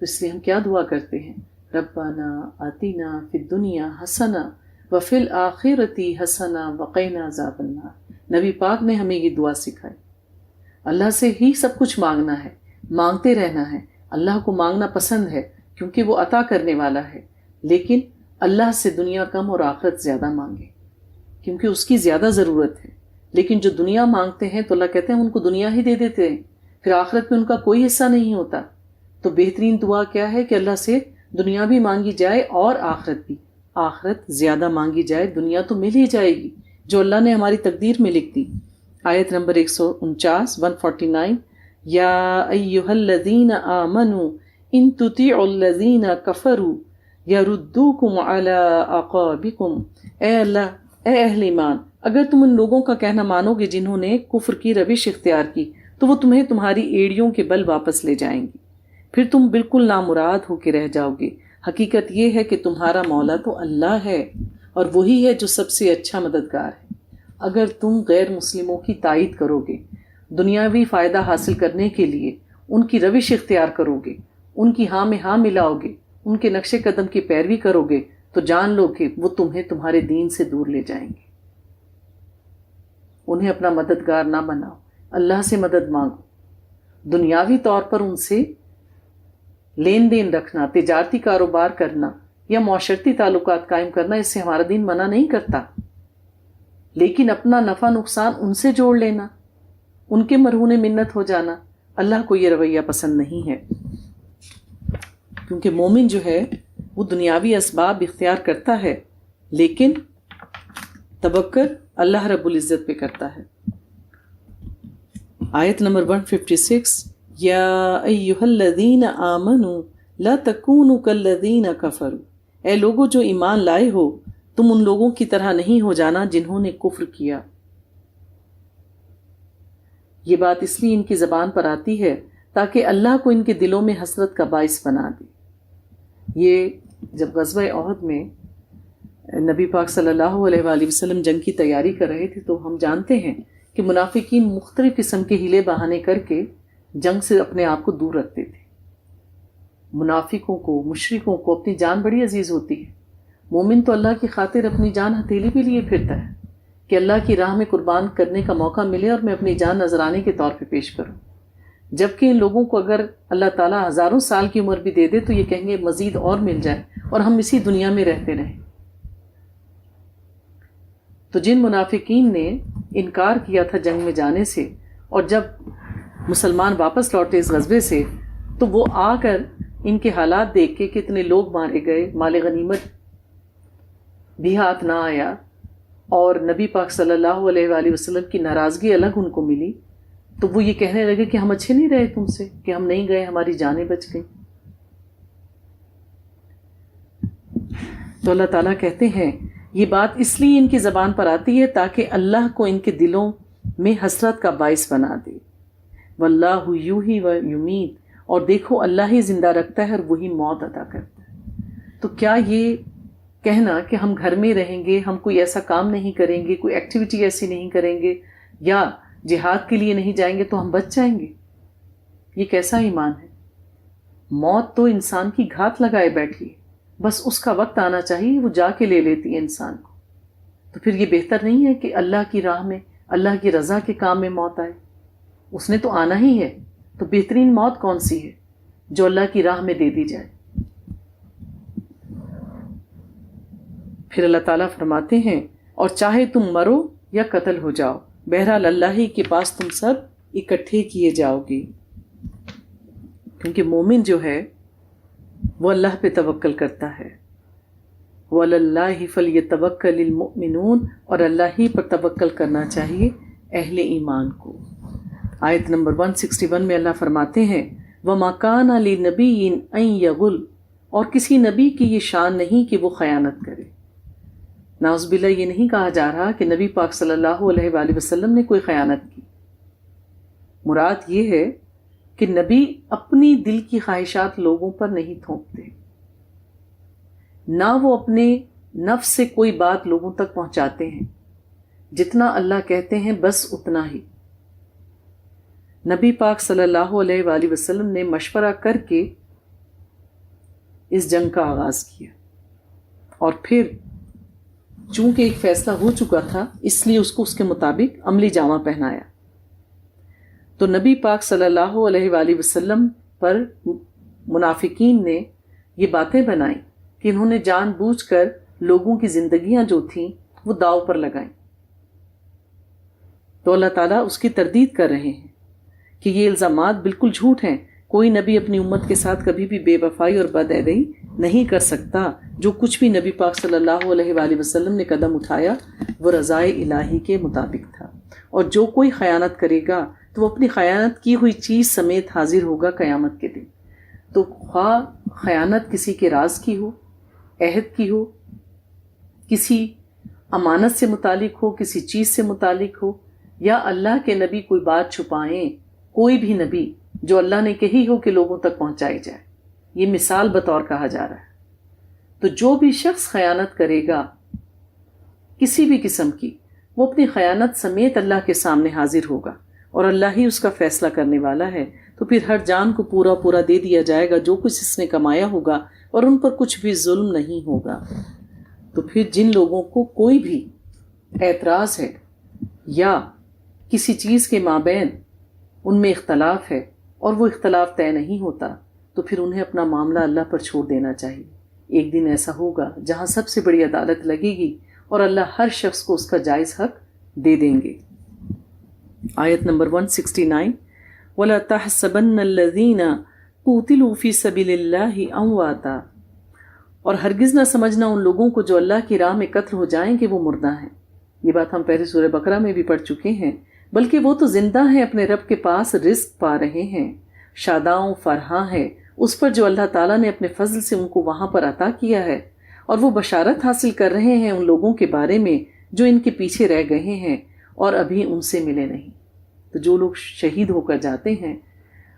تو اس لیے ہم کیا دعا کرتے ہیں؟ ربنا آتنا فی الدنیا حسنہ وفی الآخرۃ حسنہ وقنا عذاب النار۔ نبی پاک نے ہمیں یہ دعا سکھائی۔ اللہ سے ہی سب کچھ مانگنا ہے، مانگتے رہنا ہے۔ اللہ کو مانگنا پسند ہے کیونکہ وہ عطا کرنے والا ہے، لیکن اللہ سے دنیا کم اور آخرت زیادہ مانگے کیونکہ اس کی زیادہ ضرورت ہے۔ لیکن جو دنیا مانگتے ہیں تو اللہ کہتے ہیں ان کو دنیا ہی دے دیتے ہیں، پھر آخرت میں ان کا کوئی حصہ نہیں ہوتا۔ تو بہترین دعا کیا ہے کہ اللہ سے دنیا بھی مانگی جائے اور آخرت بھی۔ آخرت زیادہ مانگی جائے، دنیا تو مل ہی جائے گی جو اللہ نے ہماری تقدیر میں لکھ دی۔ آیت نمبر 149 یا ایھا الذین آمنوا ان تطیعوا الذین کفروا یردوکم علی اعقابکم، اے اللہ، اے اہل ایمان، اگر تم ان لوگوں کا کہنا مانو گے جنہوں نے کفر کی روش اختیار کی تو وہ تمہیں تمہاری ایڑیوں کے بل واپس لے جائیں گی، پھر تم بالکل نامراد ہو کے رہ جاؤ گے۔ حقیقت یہ ہے کہ تمہارا مولا تو اللہ ہے اور وہی ہے جو سب سے اچھا مددگار ہے۔ اگر تم غیر مسلموں کی تائید کرو گے، دنیاوی فائدہ حاصل کرنے کے لیے ان کی روش اختیار کرو گے، ان کی ہاں میں ہاں ملاؤ گے، ان کے نقش قدم کی پیروی کرو گے، تو جان لو کہ وہ تمہیں تمہارے دین سے دور لے جائیں گے۔ انہیں اپنا مددگار نہ بناؤ، اللہ سے مدد مانگو۔ دنیاوی طور پر ان سے لین دین رکھنا، تجارتی کاروبار کرنا یا معاشرتی تعلقات قائم کرنا، اس سے ہمارا دین منع نہیں کرتا، لیکن اپنا نفع نقصان ان سے جوڑ لینا، ان کے مرہون منت ہو جانا، اللہ کو یہ رویہ پسند نہیں ہے۔ کیونکہ مومن جو ہے وہ دنیاوی اسباب اختیار کرتا ہے لیکن توکل اللہ رب العزت پہ کرتا ہے۔ آیت نمبر 156، یا ایہا الذین آمنوا لا تکونوا کالذین کفروا، اے لوگو جو ایمان لائے ہو تم ان لوگوں کی طرح نہیں ہو جانا جنہوں نے کفر کیا۔ یہ بات اس لیے ان کی زبان پر آتی ہے تاکہ اللہ کو ان کے دلوں میں حسرت کا باعث بنا دے۔ یہ جب غزوہ احد میں نبی پاک صلی اللہ علیہ وآلہ وسلم جنگ کی تیاری کر رہے تھے تو ہم جانتے ہیں کہ منافقین مختلف قسم کے ہیلے بہانے کر کے جنگ سے اپنے آپ کو دور رکھتے تھے۔ منافقوں کو، مشرکوں کو اپنی جان بڑی عزیز ہوتی ہے۔ مومن تو اللہ کی خاطر اپنی جان ہتھیلی پہ لیے پھرتا ہے کہ اللہ کی راہ میں قربان کرنے کا موقع ملے اور میں اپنی جان نذرانے کے طور پہ پیش کروں، جبکہ ان لوگوں کو اگر اللہ تعالیٰ ہزاروں سال کی عمر بھی دے دے تو یہ کہیں گے مزید اور مل جائے اور ہم اسی دنیا میں رہتے رہیں۔ تو جن منافقین نے انکار کیا تھا جنگ میں جانے سے، اور جب مسلمان واپس لوٹے اس غزوے سے تو وہ آ کر ان کے حالات دیکھ کے کتنے لوگ مارے گئے، مال غنیمت بھی ہاتھ نہ آیا، اور نبی پاک صلی اللہ علیہ وآلہ وسلم کی ناراضگی الگ ان کو ملی، تو وہ یہ کہنے لگے کہ ہم اچھے نہیں رہے تم سے کہ ہم نہیں گئے، ہماری جانیں بچ گئیں۔ تو اللہ تعالیٰ کہتے ہیں یہ بات اس لیے ان کی زبان پر آتی ہے تاکہ اللہ کو ان کے دلوں میں حسرت کا باعث بنا دے۔ واللہ یحیی و یمیت، اور دیکھو اللہ ہی زندہ رکھتا ہے اور وہی موت عطا کرتا ہے۔ تو کیا یہ کہنا کہ ہم گھر میں رہیں گے، ہم کوئی ایسا کام نہیں کریں گے، کوئی ایکٹیویٹی ایسی نہیں کریں گے یا جہاد کے لیے نہیں جائیں گے تو ہم بچ جائیں گے، یہ کیسا ایمان ہے؟ موت تو انسان کی گھات لگائے بیٹھی ہے، بس اس کا وقت آنا چاہیے، وہ جا کے لے لیتی ہے انسان کو۔ تو پھر یہ بہتر نہیں ہے کہ اللہ کی راہ میں، اللہ کی رضا کے کام میں موت آئے؟ اس نے تو آنا ہی ہے، تو بہترین موت کون سی ہے جو اللہ کی راہ میں دے دی جائے؟ پھر اللہ تعالیٰ فرماتے ہیں اور چاہے تم مرو یا قتل ہو جاؤ، بہرحال اللہ ہی کے پاس تم سب اکٹھے کیے جاؤ گے۔ کیونکہ مومن جو ہے وہ اللہ پہ توکل کرتا ہے، وَعَلَى اللَّهِ فَلْيَتَوَكَّلِ الْمُؤْمِنُونَ، اور اللہ ہی پر توکل کرنا چاہیے اہل ایمان کو۔ آیت نمبر 161 میں اللہ فرماتے ہیں وَمَا كَانَ لِنَبِيٍّ أَن يَغُلَّ، اور کسی نبی کی یہ شان نہیں کہ وہ خیانت کرے۔ نعوذ باللہ، یہ نہیں کہا جا رہا کہ نبی پاک صلی اللہ علیہ وآلہ وسلم نے کوئی خیانت کی، مراد یہ ہے کہ نبی اپنی دل کی خواہشات لوگوں پر نہیں تھوپتے، نہ وہ اپنے نفس سے کوئی بات لوگوں تک پہنچاتے ہیں، جتنا اللہ کہتے ہیں بس اتنا ہی۔ نبی پاک صلی اللہ علیہ وآلہ وسلم نے مشورہ کر کے اس جنگ کا آغاز کیا، اور پھر چونکہ ایک فیصلہ ہو چکا تھا اس لیے اس کو اس کے مطابق عملی جامہ پہنایا۔ تو نبی پاک صلی اللہ علیہ وآلہ وسلم پر منافقین نے یہ باتیں بنائیں کہ انہوں نے جان بوجھ کر لوگوں کی زندگیاں جو تھیں وہ داؤ پر لگائیں۔ تو اللہ تعالیٰ اس کی تردید کر رہے ہیں کہ یہ الزامات بالکل جھوٹ ہیں، کوئی نبی اپنی امت کے ساتھ کبھی بھی بے وفائی اور بد ادبی نہیں کر سکتا۔ جو کچھ بھی نبی پاک صلی اللہ علیہ وآلہ وسلم نے قدم اٹھایا وہ رضائے الہی کے مطابق تھا، اور جو کوئی خیانت کرے گا تو وہ اپنی خیانت کی ہوئی چیز سمیت حاضر ہوگا قیامت کے دن۔ تو خواہ خیانت کسی کے راز کی ہو عہد کی ہو، کسی امانت سے متعلق ہو، کسی چیز سے متعلق ہو، یا اللہ کے نبی کوئی بات چھپائیں، کوئی بھی نبی جو اللہ نے کہی ہو کہ لوگوں تک پہنچائی جائے، یہ مثال بطور کہا جا رہا ہے۔ تو جو بھی شخص خیانت کرے گا کسی بھی قسم کی، وہ اپنی خیانت سمیت اللہ کے سامنے حاضر ہوگا، اور اللہ ہی اس کا فیصلہ کرنے والا ہے۔ تو پھر ہر جان کو پورا پورا دے دیا جائے گا جو کچھ اس نے کمایا ہوگا، اور ان پر کچھ بھی ظلم نہیں ہوگا۔ تو پھر جن لوگوں کو کوئی بھی اعتراض ہے یا کسی چیز کے مابین ان میں اختلاف ہے اور وہ اختلاف طے نہیں ہوتا، تو پھر انہیں اپنا معاملہ اللہ پر چھوڑ دینا چاہیے۔ ایک دن ایسا ہوگا جہاں سب سے بڑی عدالت لگے گی اور اللہ ہر شخص کو اس کا جائز حق دے دیں گے۔ آیت نمبر 169، وَلَا تَحْسَبَنَّ الَّذِينَ قُوتِلُوا فِي سَبِيلِ اللَّهِ أَمْوَاتًا، اور ہرگز نہ سمجھنا ان لوگوں کو جو اللہ کی راہ میں قتل ہو جائیں کہ وہ مردہ ہیں۔ یہ بات ہم پہلے سورہ بقرہ میں بھی پڑھ چکے ہیں، بلکہ وہ تو زندہ ہیں، اپنے رب کے پاس رزق پا رہے ہیں، شاداں فرحاں ہیں اس پر جو اللہ تعالیٰ نے اپنے فضل سے ان کو وہاں پر عطا کیا ہے، اور وہ بشارت حاصل کر رہے ہیں ان لوگوں کے بارے میں جو ان کے پیچھے رہ گئے ہیں اور ابھی ان سے ملے نہیں۔ تو جو لوگ شہید ہو کر جاتے ہیں،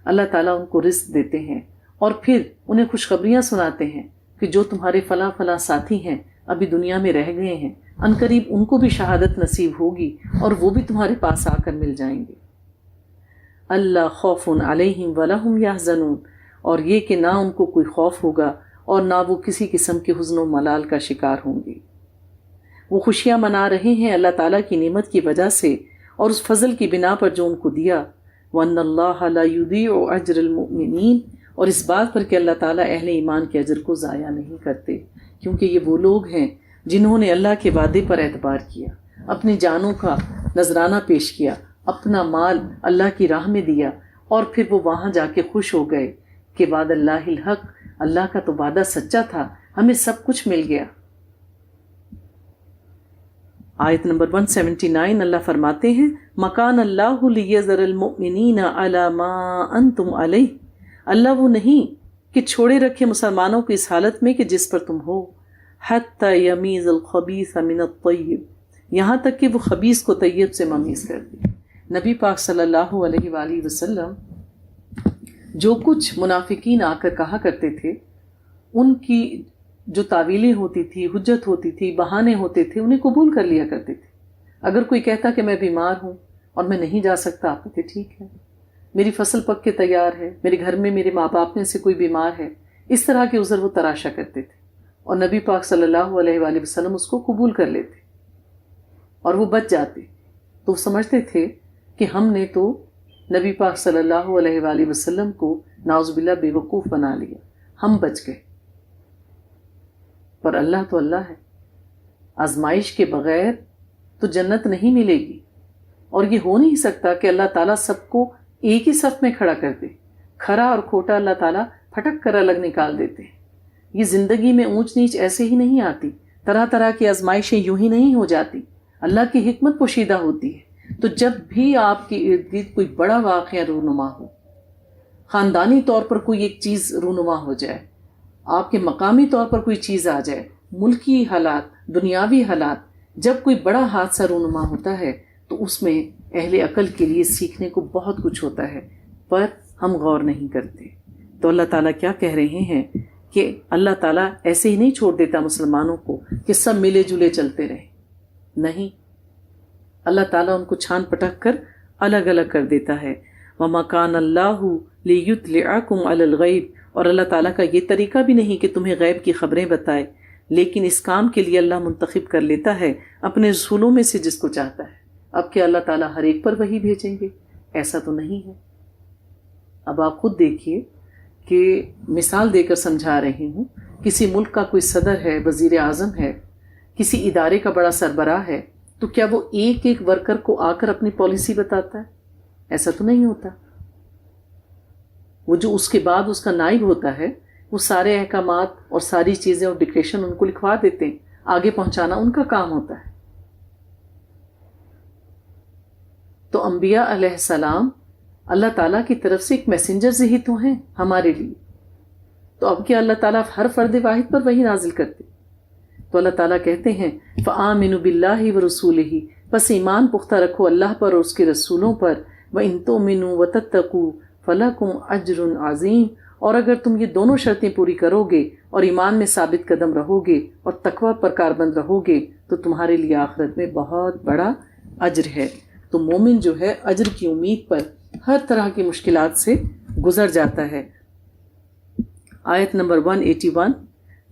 اللہ تعالیٰ ان کو رزق دیتے ہیں اور پھر انہیں خوشخبریاں سناتے ہیں کہ جو تمہارے فلاں فلاں ساتھی ہیں ابھی دنیا میں رہ گئے ہیں، عنقریب ان کو بھی شہادت نصیب ہوگی اور وہ بھی تمہارے پاس آ کر مل جائیں گے۔ اللہ خوف علیہم ولا ہم یحزنون، اور یہ کہ نہ ان کو کوئی خوف ہوگا اور نہ وہ کسی قسم کے حزن و ملال کا شکار ہوں گے۔ وہ خوشیاں منا رہے ہیں اللہ تعالیٰ کی نعمت کی وجہ سے اور اس فضل کی بنا پر جو ان کو دیا۔ وَأَنَّ اللَّهَ لَا يُضِيعُ أَجْرَ الْمُؤْمِنِينَ، اور اس بات پر کہ اللہ تعالیٰ اہل ایمان کے اجر کو ضائع نہیں کرتے، کیونکہ یہ وہ لوگ ہیں جنہوں نے اللہ کے وعدے پر اعتبار کیا، اپنی جانوں کا نذرانہ پیش کیا، اپنا مال اللہ کی راہ میں دیا، اور پھر وہ وہاں جا کے خوش ہو گئے کہ وعد اللہ الحق، اللہ کا تو وعدہ سچا تھا، ہمیں سب کچھ مل گیا۔ آیت نمبر 179 اللہ فرماتے ہیں، مکان اللہ لیذر المؤمنین علی ما انتم علیہ، اللہ وہ نہیں کہ چھوڑے رکھے مسلمانوں کو اس حالت میں کہ جس پر تم ہو، حتی یمیز الخبیث من الطیب، یہاں تک کہ وہ خبیث کو طیب سے ممیز کر دے۔ نبی پاک صلی اللہ علیہ وآلہ وسلم جو کچھ منافقین آ کر کہا کرتے تھے، ان کی جو تعویلیں ہوتی تھی، حجت ہوتی تھی، بہانے ہوتے تھے، انہیں قبول کر لیا کرتے تھے۔ اگر کوئی کہتا کہ میں بیمار ہوں اور میں نہیں جا سکتا، آپ کہتے ٹھیک ہے، میری فصل پک کے تیار ہے، میرے گھر میں میرے ماں باپ میں سے کوئی بیمار ہے، اس طرح کے عذر وہ تراشا کرتے تھے، اور نبی پاک صلی اللہ علیہ وآلہ وسلم اس کو قبول کر لیتے اور وہ بچ جاتے۔ تو وہ سمجھتے تھے کہ ہم نے تو نبی پاک صلی اللہ علیہ وآلہ وسلم کو نعوذ باللہ بے وقوف بنا لیا، ہم بچ گئے۔ پر اللہ تو اللہ ہے، آزمائش کے بغیر تو جنت نہیں ملے گی، اور یہ ہو نہیں سکتا کہ اللہ تعالیٰ سب کو ایک ہی صف میں کھڑا کر دے۔ کھرا اور کھوٹا اللہ تعالیٰ پھٹک کر الگ نکال دیتے ہیں۔ یہ زندگی میں اونچ نیچ ایسے ہی نہیں آتی، طرح طرح کی آزمائشیں یوں ہی نہیں ہو جاتی، اللہ کی حکمت پوشیدہ ہوتی ہے۔ تو جب بھی آپ کے ارد گرد کوئی بڑا واقعہ رونما ہو، خاندانی طور پر کوئی ایک چیز رونما ہو جائے، آپ کے مقامی طور پر کوئی چیز آ جائے، ملکی حالات، دنیاوی حالات، جب کوئی بڑا حادثہ رونما ہوتا ہے تو اس میں اہل عقل کے لیے سیکھنے کو بہت کچھ ہوتا ہے، پر ہم غور نہیں کرتے۔ تو اللہ تعالیٰ کیا کہہ رہے ہیں کہ اللہ تعالیٰ ایسے ہی نہیں چھوڑ دیتا مسلمانوں کو کہ سب ملے جلے چلتے رہیں، نہیں، اللہ تعالیٰ ان کو چھان پٹک کر الگ الگ کر دیتا ہے۔ وَمَا كَانَ اللَّهُ لِيُطْلِعَكُمْ عَلَى الْغَيْبِ، اور اللہ تعالیٰ کا یہ طریقہ بھی نہیں کہ تمہیں غیب کی خبریں بتائے، لیکن اس کام کے لیے اللہ منتخب کر لیتا ہے اپنے رسولوں میں سے جس کو چاہتا ہے۔ اب کیا اللہ تعالیٰ ہر ایک پر وحی بھیجیں گے؟ ایسا تو نہیں ہے۔ اب آپ خود دیکھیے کہ مثال دے کر سمجھا رہی ہوں، کسی ملک کا کوئی صدر ہے، وزیر اعظم ہے، کسی ادارے کا بڑا سربراہ ہے، تو کیا وہ ایک ایک ورکر کو آ کر اپنی پالیسی بتاتا ہے؟ ایسا تو نہیں ہوتا۔ وہ جو اس کے بعد اس کا نائب ہوتا ہے، وہ سارے احکامات اور ساری چیزیں اور ڈکریشن ان کو لکھوا دیتے ہیں، آگے پہنچانا ان کا کام ہوتا ہے۔ تو انبیاء علیہ السلام اللہ تعالیٰ کی طرف سے ایک میسنجرز ہی تو ہیں ہمارے لیے، اور اللہ تعالیٰ کی طرف سے ایک میسنجر ہی تو ہیں ہمارے لیے۔ تو اللہ تعالیٰ کی طرف سے ایک میسنجر ہی تو ہیں ہمارے لیے، اور اللہ تعالیٰ کی طرف سے ایک میسنجر ہی تو ہیں ہمارے لیے۔ تو اب کیا اللہ تعالیٰ ہر فرد واحد پر وحی نازل کرتے؟ تو اللہ تعالیٰ کہتے ہیں فآمنوا باللہ ورسولہ، پس ایمان پختہ رکھو اللہ پر اور اس کے رسولوں پر، وَإِن تُؤْمِنُوا وَتَتَّقُوا فَلَكُمْ أَجْرٌ عَظِيمٌ، اور اگر تم یہ دونوں شرطیں پوری کرو گے اور ایمان میں ثابت قدم رہو گے اور تقوی پر کاربند رہو گے تو تمہارے لیے آخرت میں بہت بڑا اجر ہے۔ تو مومن جو ہے اجر کی امید پر ہر طرح کی مشکلات سے گزر جاتا ہے۔ آیت نمبر 181،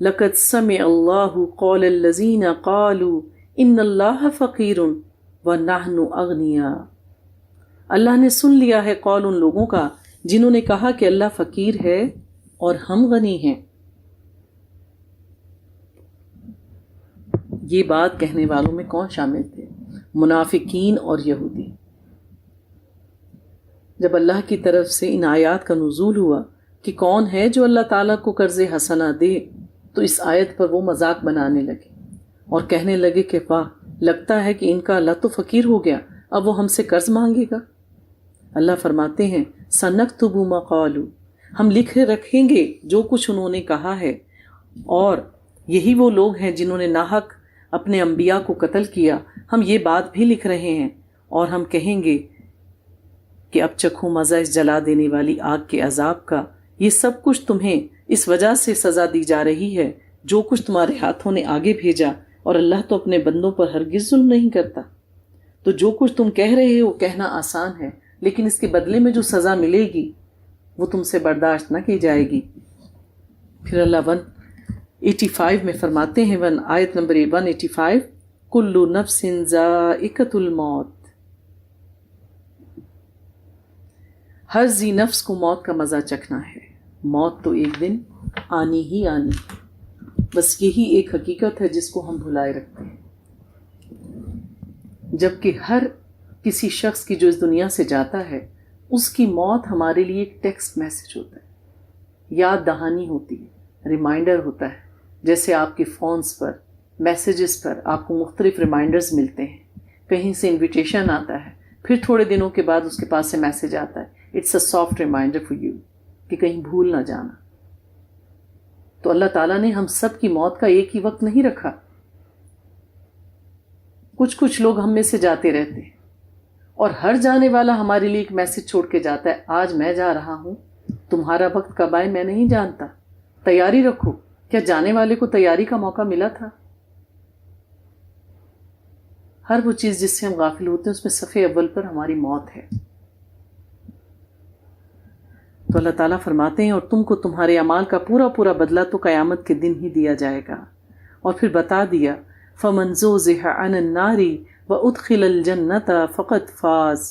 لَقَدْ سَمِعَ اللَّهُ قَوْلَ الَّذِينَ قَالُوا إِنَّ اللَّهَ فَقِيرٌ وَنَحْنُ أَغْنِيَاءُ، اللہ نے سن لیا ہے قول ان لوگوں کا جنہوں نے کہا کہ اللہ فقیر ہے اور ہم غنی ہیں۔ یہ بات کہنے والوں میں کون شامل تھے؟ منافقین اور یہودی۔ جب اللہ کی طرف سے ان آیات کا نزول ہوا کہ کون ہے جو اللہ تعالیٰ کو قرض حسنہ دے، تو اس آیت پر وہ مذاق بنانے لگے اور کہنے لگے کہ واہ، لگتا ہے کہ ان کا اللہ تو فقیر ہو گیا، اب وہ ہم سے قرض مانگے گا۔ اللہ فرماتے ہیں سَنَكْتُبُ مَا قَالُوا، ہم لکھ رکھیں گے جو کچھ انہوں نے کہا ہے، اور یہی وہ لوگ ہیں جنہوں نے ناحق اپنے انبیاء کو قتل کیا، ہم یہ بات بھی لکھ رہے ہیں، اور ہم کہیں گے کہ اب چکھو مزہ اس جلا دینے والی آگ کے عذاب کا، یہ سب کچھ تمہیں اس وجہ سے سزا دی جا رہی ہے جو کچھ تمہارے ہاتھوں نے آگے بھیجا، اور اللہ تو اپنے بندوں پر ہرگز ظلم نہیں کرتا۔ تو جو کچھ تم کہہ رہے ہو کہنا آسان ہے، لیکن اس کے بدلے میں جو سزا ملے گی وہ تم سے برداشت نہ کی جائے گی۔ پھر اللہ 185 میں فرماتے ہیں، آیت نمبر 185، کل نفس ذائقۃ الموت، ہر ذی نفس کو موت کا مزہ چکھنا ہے، موت تو ایک دن آنی ہی آنی ہے، بس یہی ایک حقیقت ہے جس کو ہم بھلائے رکھتے ہیں، جبکہ ہر کسی شخص کی جو اس دنیا سے جاتا ہے اس کی موت ہمارے لیے ایک ٹیکسٹ میسج ہوتا ہے، یاد دہانی ہوتی ہے، ریمائنڈر ہوتا ہے، جیسے آپ کے فونز پر میسیجز پر آپ کو مختلف ریمائنڈرز ملتے ہیں، کہیں سے انویٹیشن آتا ہے، پھر تھوڑے دنوں کے بعد اس کے پاس سے میسیج آتا ہے، it's a soft reminder for you, کہ کہیں بھول نہ جانا۔ تو اللہ تعالیٰ نے ہم سب کی موت کا ایک ہی وقت نہیں رکھا، کچھ لوگ ہم میں سے جاتے رہتے ہیں، اور ہر جانے والا ہمارے لیے ایک میسج چھوڑ کے جاتا ہے، آج میں جا رہا ہوں، تمہارا وقت کب آئے میں نہیں جانتا، تیاری رکھو۔ کیا جانے والے کو تیاری کا موقع ملا تھا؟ ہر وہ چیز جس سے ہم غافل ہوتے ہیں اس میں صفحے اول پر ہماری موت ہے۔ تو اللہ تعالیٰ فرماتے ہیں اور تم کو تمہارے اعمال کا پورا بدلہ تو قیامت کے دن ہی دیا جائے گا، اور پھر بتا دیا فَمَنْ زُحْزِحَ عَنِ النَّارِ وَأُدْخِلَ الْجَنَّةَ فَقَدْ فَازَ،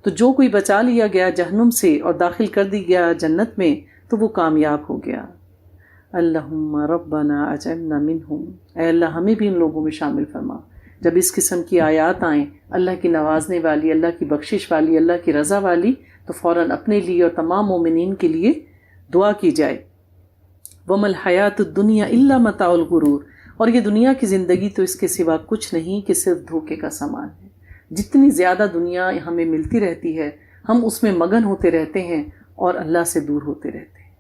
تو جو کوئی بچا لیا گیا جہنم سے اور داخل کر دی گیا جنت میں تو وہ کامیاب ہو گیا۔ اللہم ربنا اجعلنا منہم، اے اللہ ہمیں بھی ان لوگوں میں شامل فرما۔ جب اس قسم کی آیات آئیں، اللہ کی نوازنے والی، اللہ کی بخشش والی، اللہ کی رضا والی، تو فوراً اپنے لیے اور تمام مومنین کے لیے دعا کی جائے۔ وَمَا الْحَيَاةُ الدُّنْيَا إِلَّا مَتَاعُ الْغُرُورِ، اور یہ دنیا کی زندگی تو اس کے سوا کچھ نہیں کہ صرف دھوکے کا سامان ہے۔ جتنی زیادہ دنیا ہمیں ملتی رہتی ہے ہم اس میں مگن ہوتے رہتے ہیں اور اللہ سے دور ہوتے رہتے ہیں۔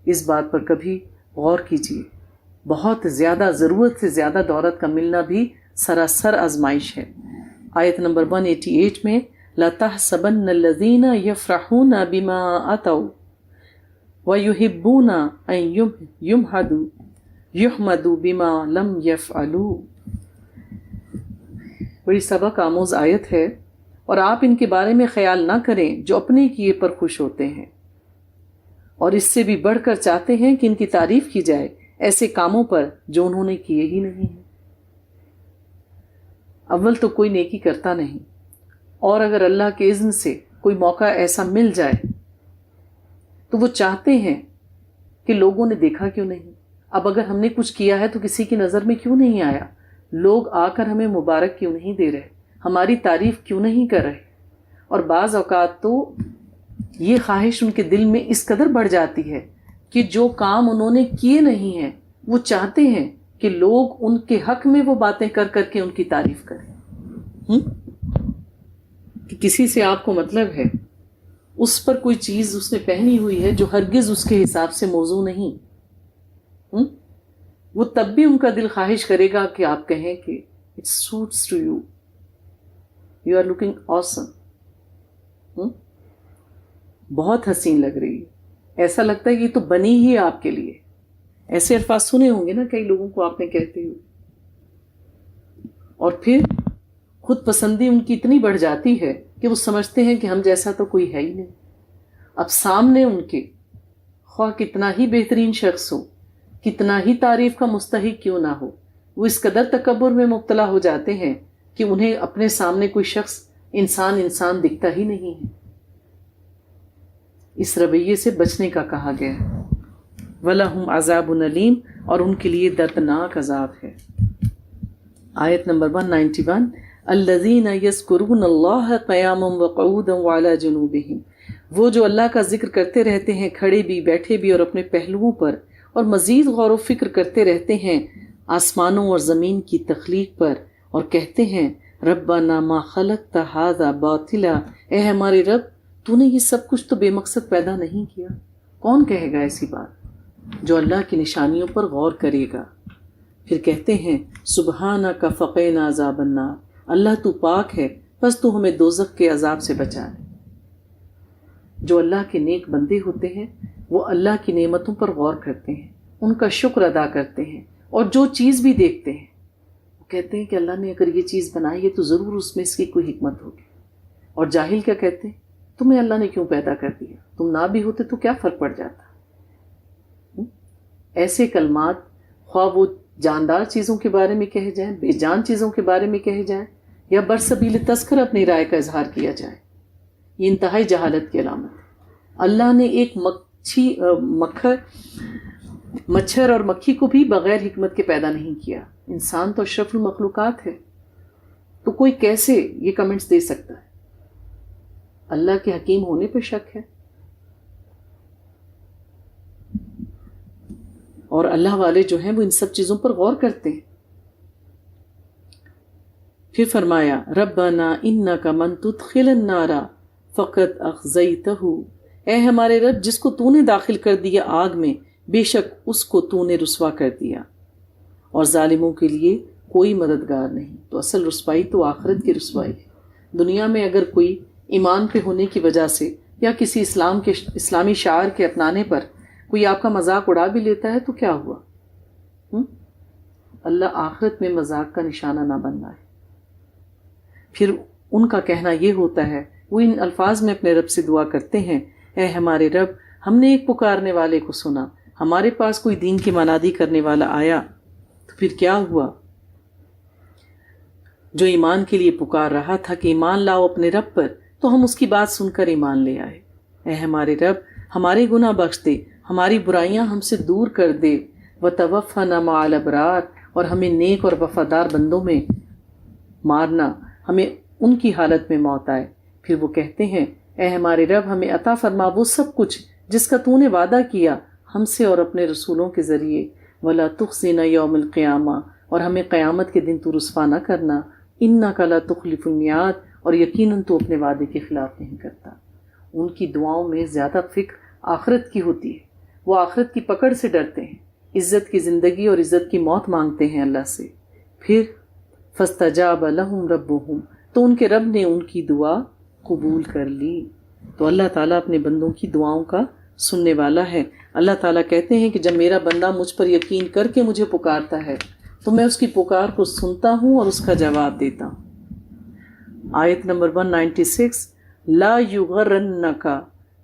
اس بات پر کبھی غور کیجیے، بہت زیادہ ضرورت سے زیادہ دولت کا ملنا بھی سراسر آزمائش ہے۔ آیت نمبر 188 میں لَتَحْسَبَنَّ الَّذِينَ يَفْرَحُونَ بِمَا أَتَوْا وَيُحِبُّونَ أَن يُحْمَدُوا بِمَا لَمْ يَفْعَلُوا، بڑی سبق آموز آیت ہے، اور آپ ان کے بارے میں خیال نہ کریں جو اپنے کیے پر خوش ہوتے ہیں، اور اس سے بھی بڑھ کر چاہتے ہیں کہ ان کی تعریف کی جائے ایسے کاموں پر جو انہوں نے کیے ہی نہیں ہیں۔ اول تو کوئی نیکی کرتا نہیں، اور اگر اللہ کے اذن سے کوئی موقع ایسا مل جائے تو وہ چاہتے ہیں کہ لوگوں نے دیکھا کیوں نہیں، اب اگر ہم نے کچھ کیا ہے تو کسی کی نظر میں کیوں نہیں آیا، لوگ آ کر ہمیں مبارک کیوں نہیں دے رہے، ہماری تعریف کیوں نہیں کر رہے۔ اور بعض اوقات تو یہ خواہش ان کے دل میں اس قدر بڑھ جاتی ہے کہ جو کام انہوں نے کیے نہیں ہیں وہ چاہتے ہیں کہ لوگ ان کے حق میں وہ باتیں کر کر کے ان کی تعریف کریں۔ کہ کسی سے آپ کو مطلب ہے، اس پر کوئی چیز اس نے پہنی ہوئی ہے جو ہرگز اس کے حساب سے موزوں نہیں، وہ تب بھی ان کا دل خواہش کرے گا کہ آپ کہیں کہ it suits to you, you are looking awesome, بہت حسین لگ رہی ہے، ایسا لگتا ہے کہ یہ تو بنی ہی آپ کے لیے. ایسے الفاظ سنے ہوں گے نا کئی لوگوں کو آپ نے کہتے ہوئے. اور پھر خود پسندی ان کی اتنی بڑھ جاتی ہے کہ وہ سمجھتے ہیں کہ ہم جیسا تو کوئی ہے ہی نہیں. اب سامنے ان کے خواہ کتنا ہی بہترین شخص ہو، کتنا ہی تعریف کا مستحق کیوں نہ ہو، وہ اس قدر تکبر میں مبتلا ہو جاتے ہیں کہ انہیں اپنے سامنے کوئی شخص انسان دکھتا ہی نہیں ہے. اس رویے سے بچنے کا کہا گیا ہے. وَلَهُمْ عَذَابٌ أَلِيمٌ، اور ان کے لیے دردناک عذاب ہے. آیت نمبر 191، الَّذِينَ يَذْكُرُونَ اللَّهَ قِيَامًا وَقُعُودًا وَعَلَى جُنُوبِهِمْ، وہ جو اللہ کا ذکر کرتے رہتے ہیں کھڑے بھی، بیٹھے بھی اور اپنے پہلوؤں پر، اور مزید غور و فکر کرتے رہتے ہیں آسمانوں اور زمین کی تخلیق پر، اور کہتے ہیں ربنا ما خلقت ھذا باطلا، اے ہمارے رب تو نے یہ سب کچھ تو بے مقصد پیدا نہیں کیا. کون کہے گا ایسی بات؟ جو اللہ کی نشانیوں پر غور کرے گا. پھر کہتے ہیں سبحانک فقینا عذاب النار، اللہ تو پاک ہے بس تو ہمیں دوزخ کے عذاب سے بچا لے. جو اللہ کے نیک بندے ہوتے ہیں وہ اللہ کی نعمتوں پر غور کرتے ہیں، ان کا شکر ادا کرتے ہیں، اور جو چیز بھی دیکھتے ہیں وہ کہتے ہیں کہ اللہ نے اگر یہ چیز بنائی ہے تو ضرور اس میں اس کی کوئی حکمت ہوگی. اور جاہل کیا کہتے ہیں؟ تمہیں اللہ نے کیوں پیدا کر دیا؟ تم نہ بھی ہوتے تو کیا فرق پڑ جاتا؟ ایسے کلمات خواہ وہ جاندار چیزوں کے بارے میں کہے جائیں، بے جان چیزوں کے بارے میں کہے جائیں، یا برسبیل تذکر اپنی رائے کا اظہار کیا جائے، یہ انتہائی جہالت کی علامت ہے. اللہ نے ایک مچھر اور مکھی کو بھی بغیر حکمت کے پیدا نہیں کیا. انسان تو اشرف المخلوقات ہے، تو کوئی کیسے یہ کمنٹس دے سکتا ہے؟ اللہ کے حکیم ہونے پہ شک ہے. اور اللہ والے جو ہیں وہ ان سب چیزوں پر غور کرتے ہیں. پھر فرمایا ربنا انک من تدخل النار فقد اخزیتہ، اے ہمارے رب جس کو تو نے داخل کر دیا آگ میں، بے شک اس کو تو نے رسوا کر دیا، اور ظالموں کے لیے کوئی مددگار نہیں. تو اصل رسوائی تو آخرت کی رسوائی ہے. دنیا میں اگر کوئی ایمان پہ ہونے کی وجہ سے یا کسی اسلامی شعار کے اپنانے پر کوئی آپ کا مذاق اڑا بھی لیتا ہے تو کیا ہوا؟ اللہ آخرت میں مذاق کا نشانہ نہ بننا ہے. پھر ان کا کہنا یہ ہوتا ہے، وہ ان الفاظ میں اپنے رب سے دعا کرتے ہیں اے ہمارے رب ہم نے ایک پکارنے والے کو سنا، ہمارے پاس کوئی دین کی منادی کرنے والا آیا تو پھر کیا ہوا؟ جو ایمان کے لیے پکار رہا تھا کہ ایمان لاؤ اپنے رب پر، تو ہم اس کی بات سن کر ایمان لے آئے. اے ہمارے رب ہمارے گناہ بخش دے، ہماری برائیاں ہم سے دور کر دے، وتوفنا مع الابرار، اور ہمیں نیک اور وفادار بندوں میں مارنا، ہمیں ان کی حالت میں موت آئے. پھر وہ کہتے ہیں اے ہمارے رب ہمیں عطا فرما وہ سب کچھ جس کا تو نے وعدہ کیا ہم سے اور اپنے رسولوں کے ذریعے، ولا تخزنا یوم القیامہ، اور ہمیں قیامت کے دن تو رسوا نہ کرنا، انک لا تخلف المیعاد، اور یقیناً تو اپنے وعدے کے خلاف نہیں کرتا. ان کی دعاؤں میں زیادہ فکر آخرت کی ہوتی ہے. وہ آخرت کی پکڑ سے ڈرتے ہیں، عزت کی زندگی اور عزت کی موت مانگتے ہیں اللہ سے. پھر فاستجاب لہم ربہم، تو ان کے رب نے ان کی دعا قبول کر لی. تو اللہ تعالیٰ اپنے بندوں کی دعاؤں کا سننے والا ہے. اللہ تعالیٰ کہتے ہیں کہ جب میرا بندہ مجھ پر یقین کر کے مجھے پکارتا ہے تو میں اس کی پکار کو سنتا ہوں اور اس کا جواب دیتا ہوں. آیت نمبر 196، لا یغرنک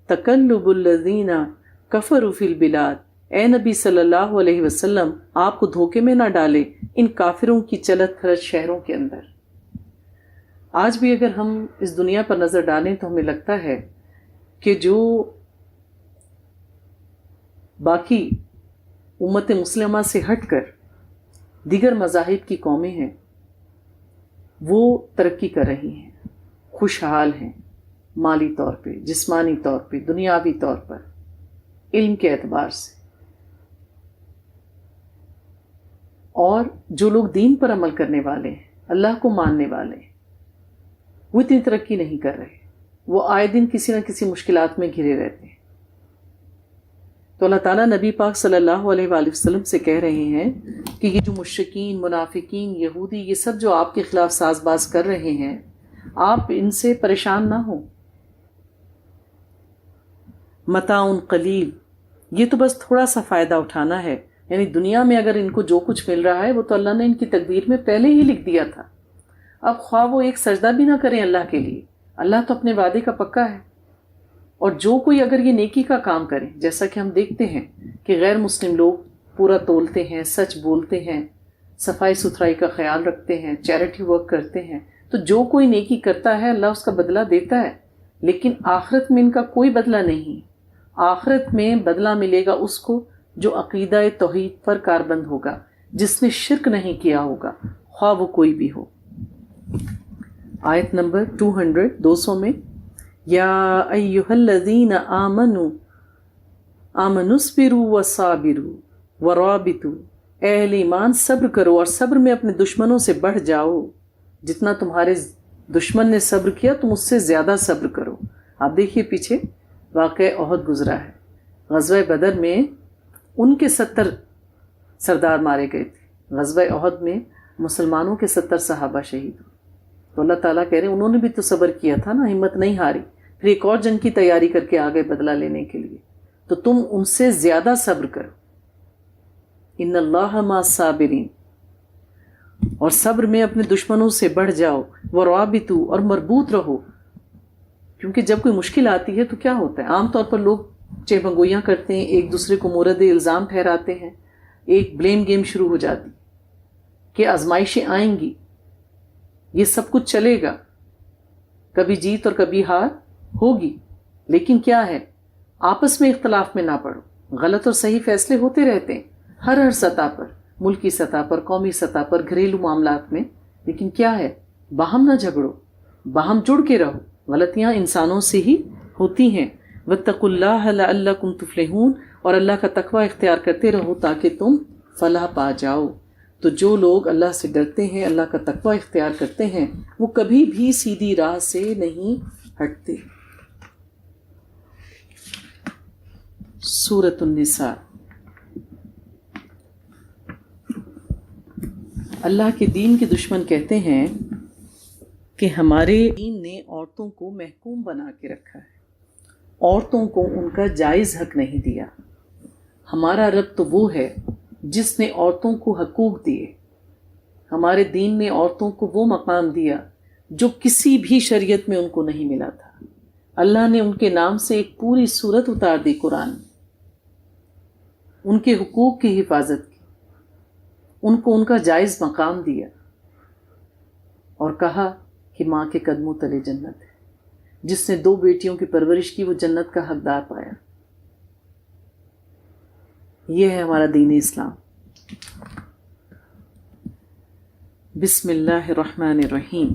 تقلب الذین کفروا فی البلاد، اے نبی صلی اللہ علیہ وسلم آپ کو دھوکے میں نہ ڈالے ان کافروں کی چلت پھرت شہروں کے اندر. آج بھی اگر ہم اس دنیا پر نظر ڈالیں تو ہمیں لگتا ہے کہ جو باقی امت مسلمہ سے ہٹ کر دیگر مذاہب کی قومیں ہیں وہ ترقی کر رہی ہیں، خوشحال ہیں، مالی طور پہ، جسمانی طور پہ، دنیاوی طور پر، علم کے اعتبار سے. اور جو لوگ دین پر عمل کرنے والے ہیں، اللہ کو ماننے والے ہیں، وہ اتنی ترقی نہیں کر رہے. وہ آئے دن کسی نہ کسی مشکلات میں گھرے رہتے ہیں. تو اللہ تعالیٰ نبی پاک صلی اللہ علیہ وآلہ وسلم سے کہہ رہے ہیں کہ یہ جو مشرکین، منافقین، یہودی، یہ سب جو آپ کے خلاف ساز باز کر رہے ہیں، آپ ان سے پریشان نہ ہوں. متاع قلیل، یہ تو بس تھوڑا سا فائدہ اٹھانا ہے. یعنی دنیا میں اگر ان کو جو کچھ مل رہا ہے وہ تو اللہ نے ان کی تقدیر میں پہلے ہی لکھ دیا تھا. اب خواہ وہ ایک سجدہ بھی نہ کریں اللہ کے لیے، اللہ تو اپنے وعدے کا پکا ہے. اور جو کوئی اگر یہ نیکی کا کام کرے، جیسا کہ ہم دیکھتے ہیں کہ غیر مسلم لوگ پورا تولتے ہیں، سچ بولتے ہیں، صفائی ستھرائی کا خیال رکھتے ہیں، چیریٹی ورک کرتے ہیں، تو جو کوئی نیکی کرتا ہے اللہ اس کا بدلہ دیتا ہے. لیکن آخرت میں ان کا کوئی بدلہ نہیں. آخرت میں بدلہ ملے گا اس کو جو عقیدہ توحید پر کاربند ہوگا، جس نے شرک نہیں کیا ہوگا، خواہ وہ کوئی بھی ہو. آیت نمبر 200 میں یا ایھا الذین آمنوا اصبروا وصابروا ورابطوا، اے اہل ایمان صبر کرو اور صبر میں اپنے دشمنوں سے بڑھ جاؤ. جتنا تمہارے دشمن نے صبر کیا تم اس سے زیادہ صبر کرو. آپ دیکھیے پیچھے واقعہ احد گزرا ہے. غزوہ بدر میں ان کے 70 سردار مارے گئے تھے. غزوہ احد میں مسلمانوں کے 70 صحابہ شہید ہوئے. تو اللہ تعالیٰ کہہ رہے ہیں انہوں نے بھی تو صبر کیا تھا نا، ہمت نہیں ہاری، پھر ایک اور جنگ کی تیاری کر کے آ گئے بدلہ لینے کے لیے. تو تم ان سے زیادہ صبر کرو. ان اللہ مع الصابرین، اور صبر میں اپنے دشمنوں سے بڑھ جاؤ. ورابطوا، اور مربوط رہو. کیونکہ جب کوئی مشکل آتی ہے تو کیا ہوتا ہے، عام طور پر لوگ چہبنگویاں کرتے ہیں، ایک دوسرے کو مورد الزام ٹھہراتے ہیں، ایک بلیم گیم شروع ہو جاتی کہ آزمائشیں آئیں گی، یہ سب کچھ چلے گا، کبھی جیت اور کبھی ہار ہوگی. لیکن کیا ہے، آپس میں اختلاف میں نہ پڑو. غلط اور صحیح فیصلے ہوتے رہتے ہیں ہر سطح پر، ملکی سطح پر، قومی سطح پر، گھریلو معاملات میں. لیکن کیا ہے، باہم نہ جھگڑو، باہم جڑ کے رہو. غلطیاں انسانوں سے ہی ہوتی ہیں. واتقوا اللہ لعلکم تفلحون، اور اللہ کا تقوی اختیار کرتے رہو تاکہ تم فلاح پا جاؤ. تو جو لوگ اللہ سے ڈرتے ہیں، اللہ کا تقوی اختیار کرتے ہیں، وہ کبھی بھی سیدھی راہ سے نہیں ہٹتے. سورۃ النساء. اللہ کے دین کے دشمن کہتے ہیں کہ ہمارے دین نے عورتوں کو محکوم بنا کے رکھا ہے، عورتوں کو ان کا جائز حق نہیں دیا. ہمارا رب تو وہ ہے جس نے عورتوں کو حقوق دیے. ہمارے دین نے عورتوں کو وہ مقام دیا جو کسی بھی شریعت میں ان کو نہیں ملا تھا. اللہ نے ان کے نام سے ایک پوری سورت اتار دی قرآن میں، ان کے حقوق کی حفاظت کی، ان کو ان کا جائز مقام دیا، اور کہا کہ ماں کے قدموں تلے جنت ہے. جس نے 2 بیٹیوں کی پرورش کی وہ جنت کا حقدار پایا. یہ ہے ہمارا دین اسلام. بسم اللہ الرحمن الرحیم.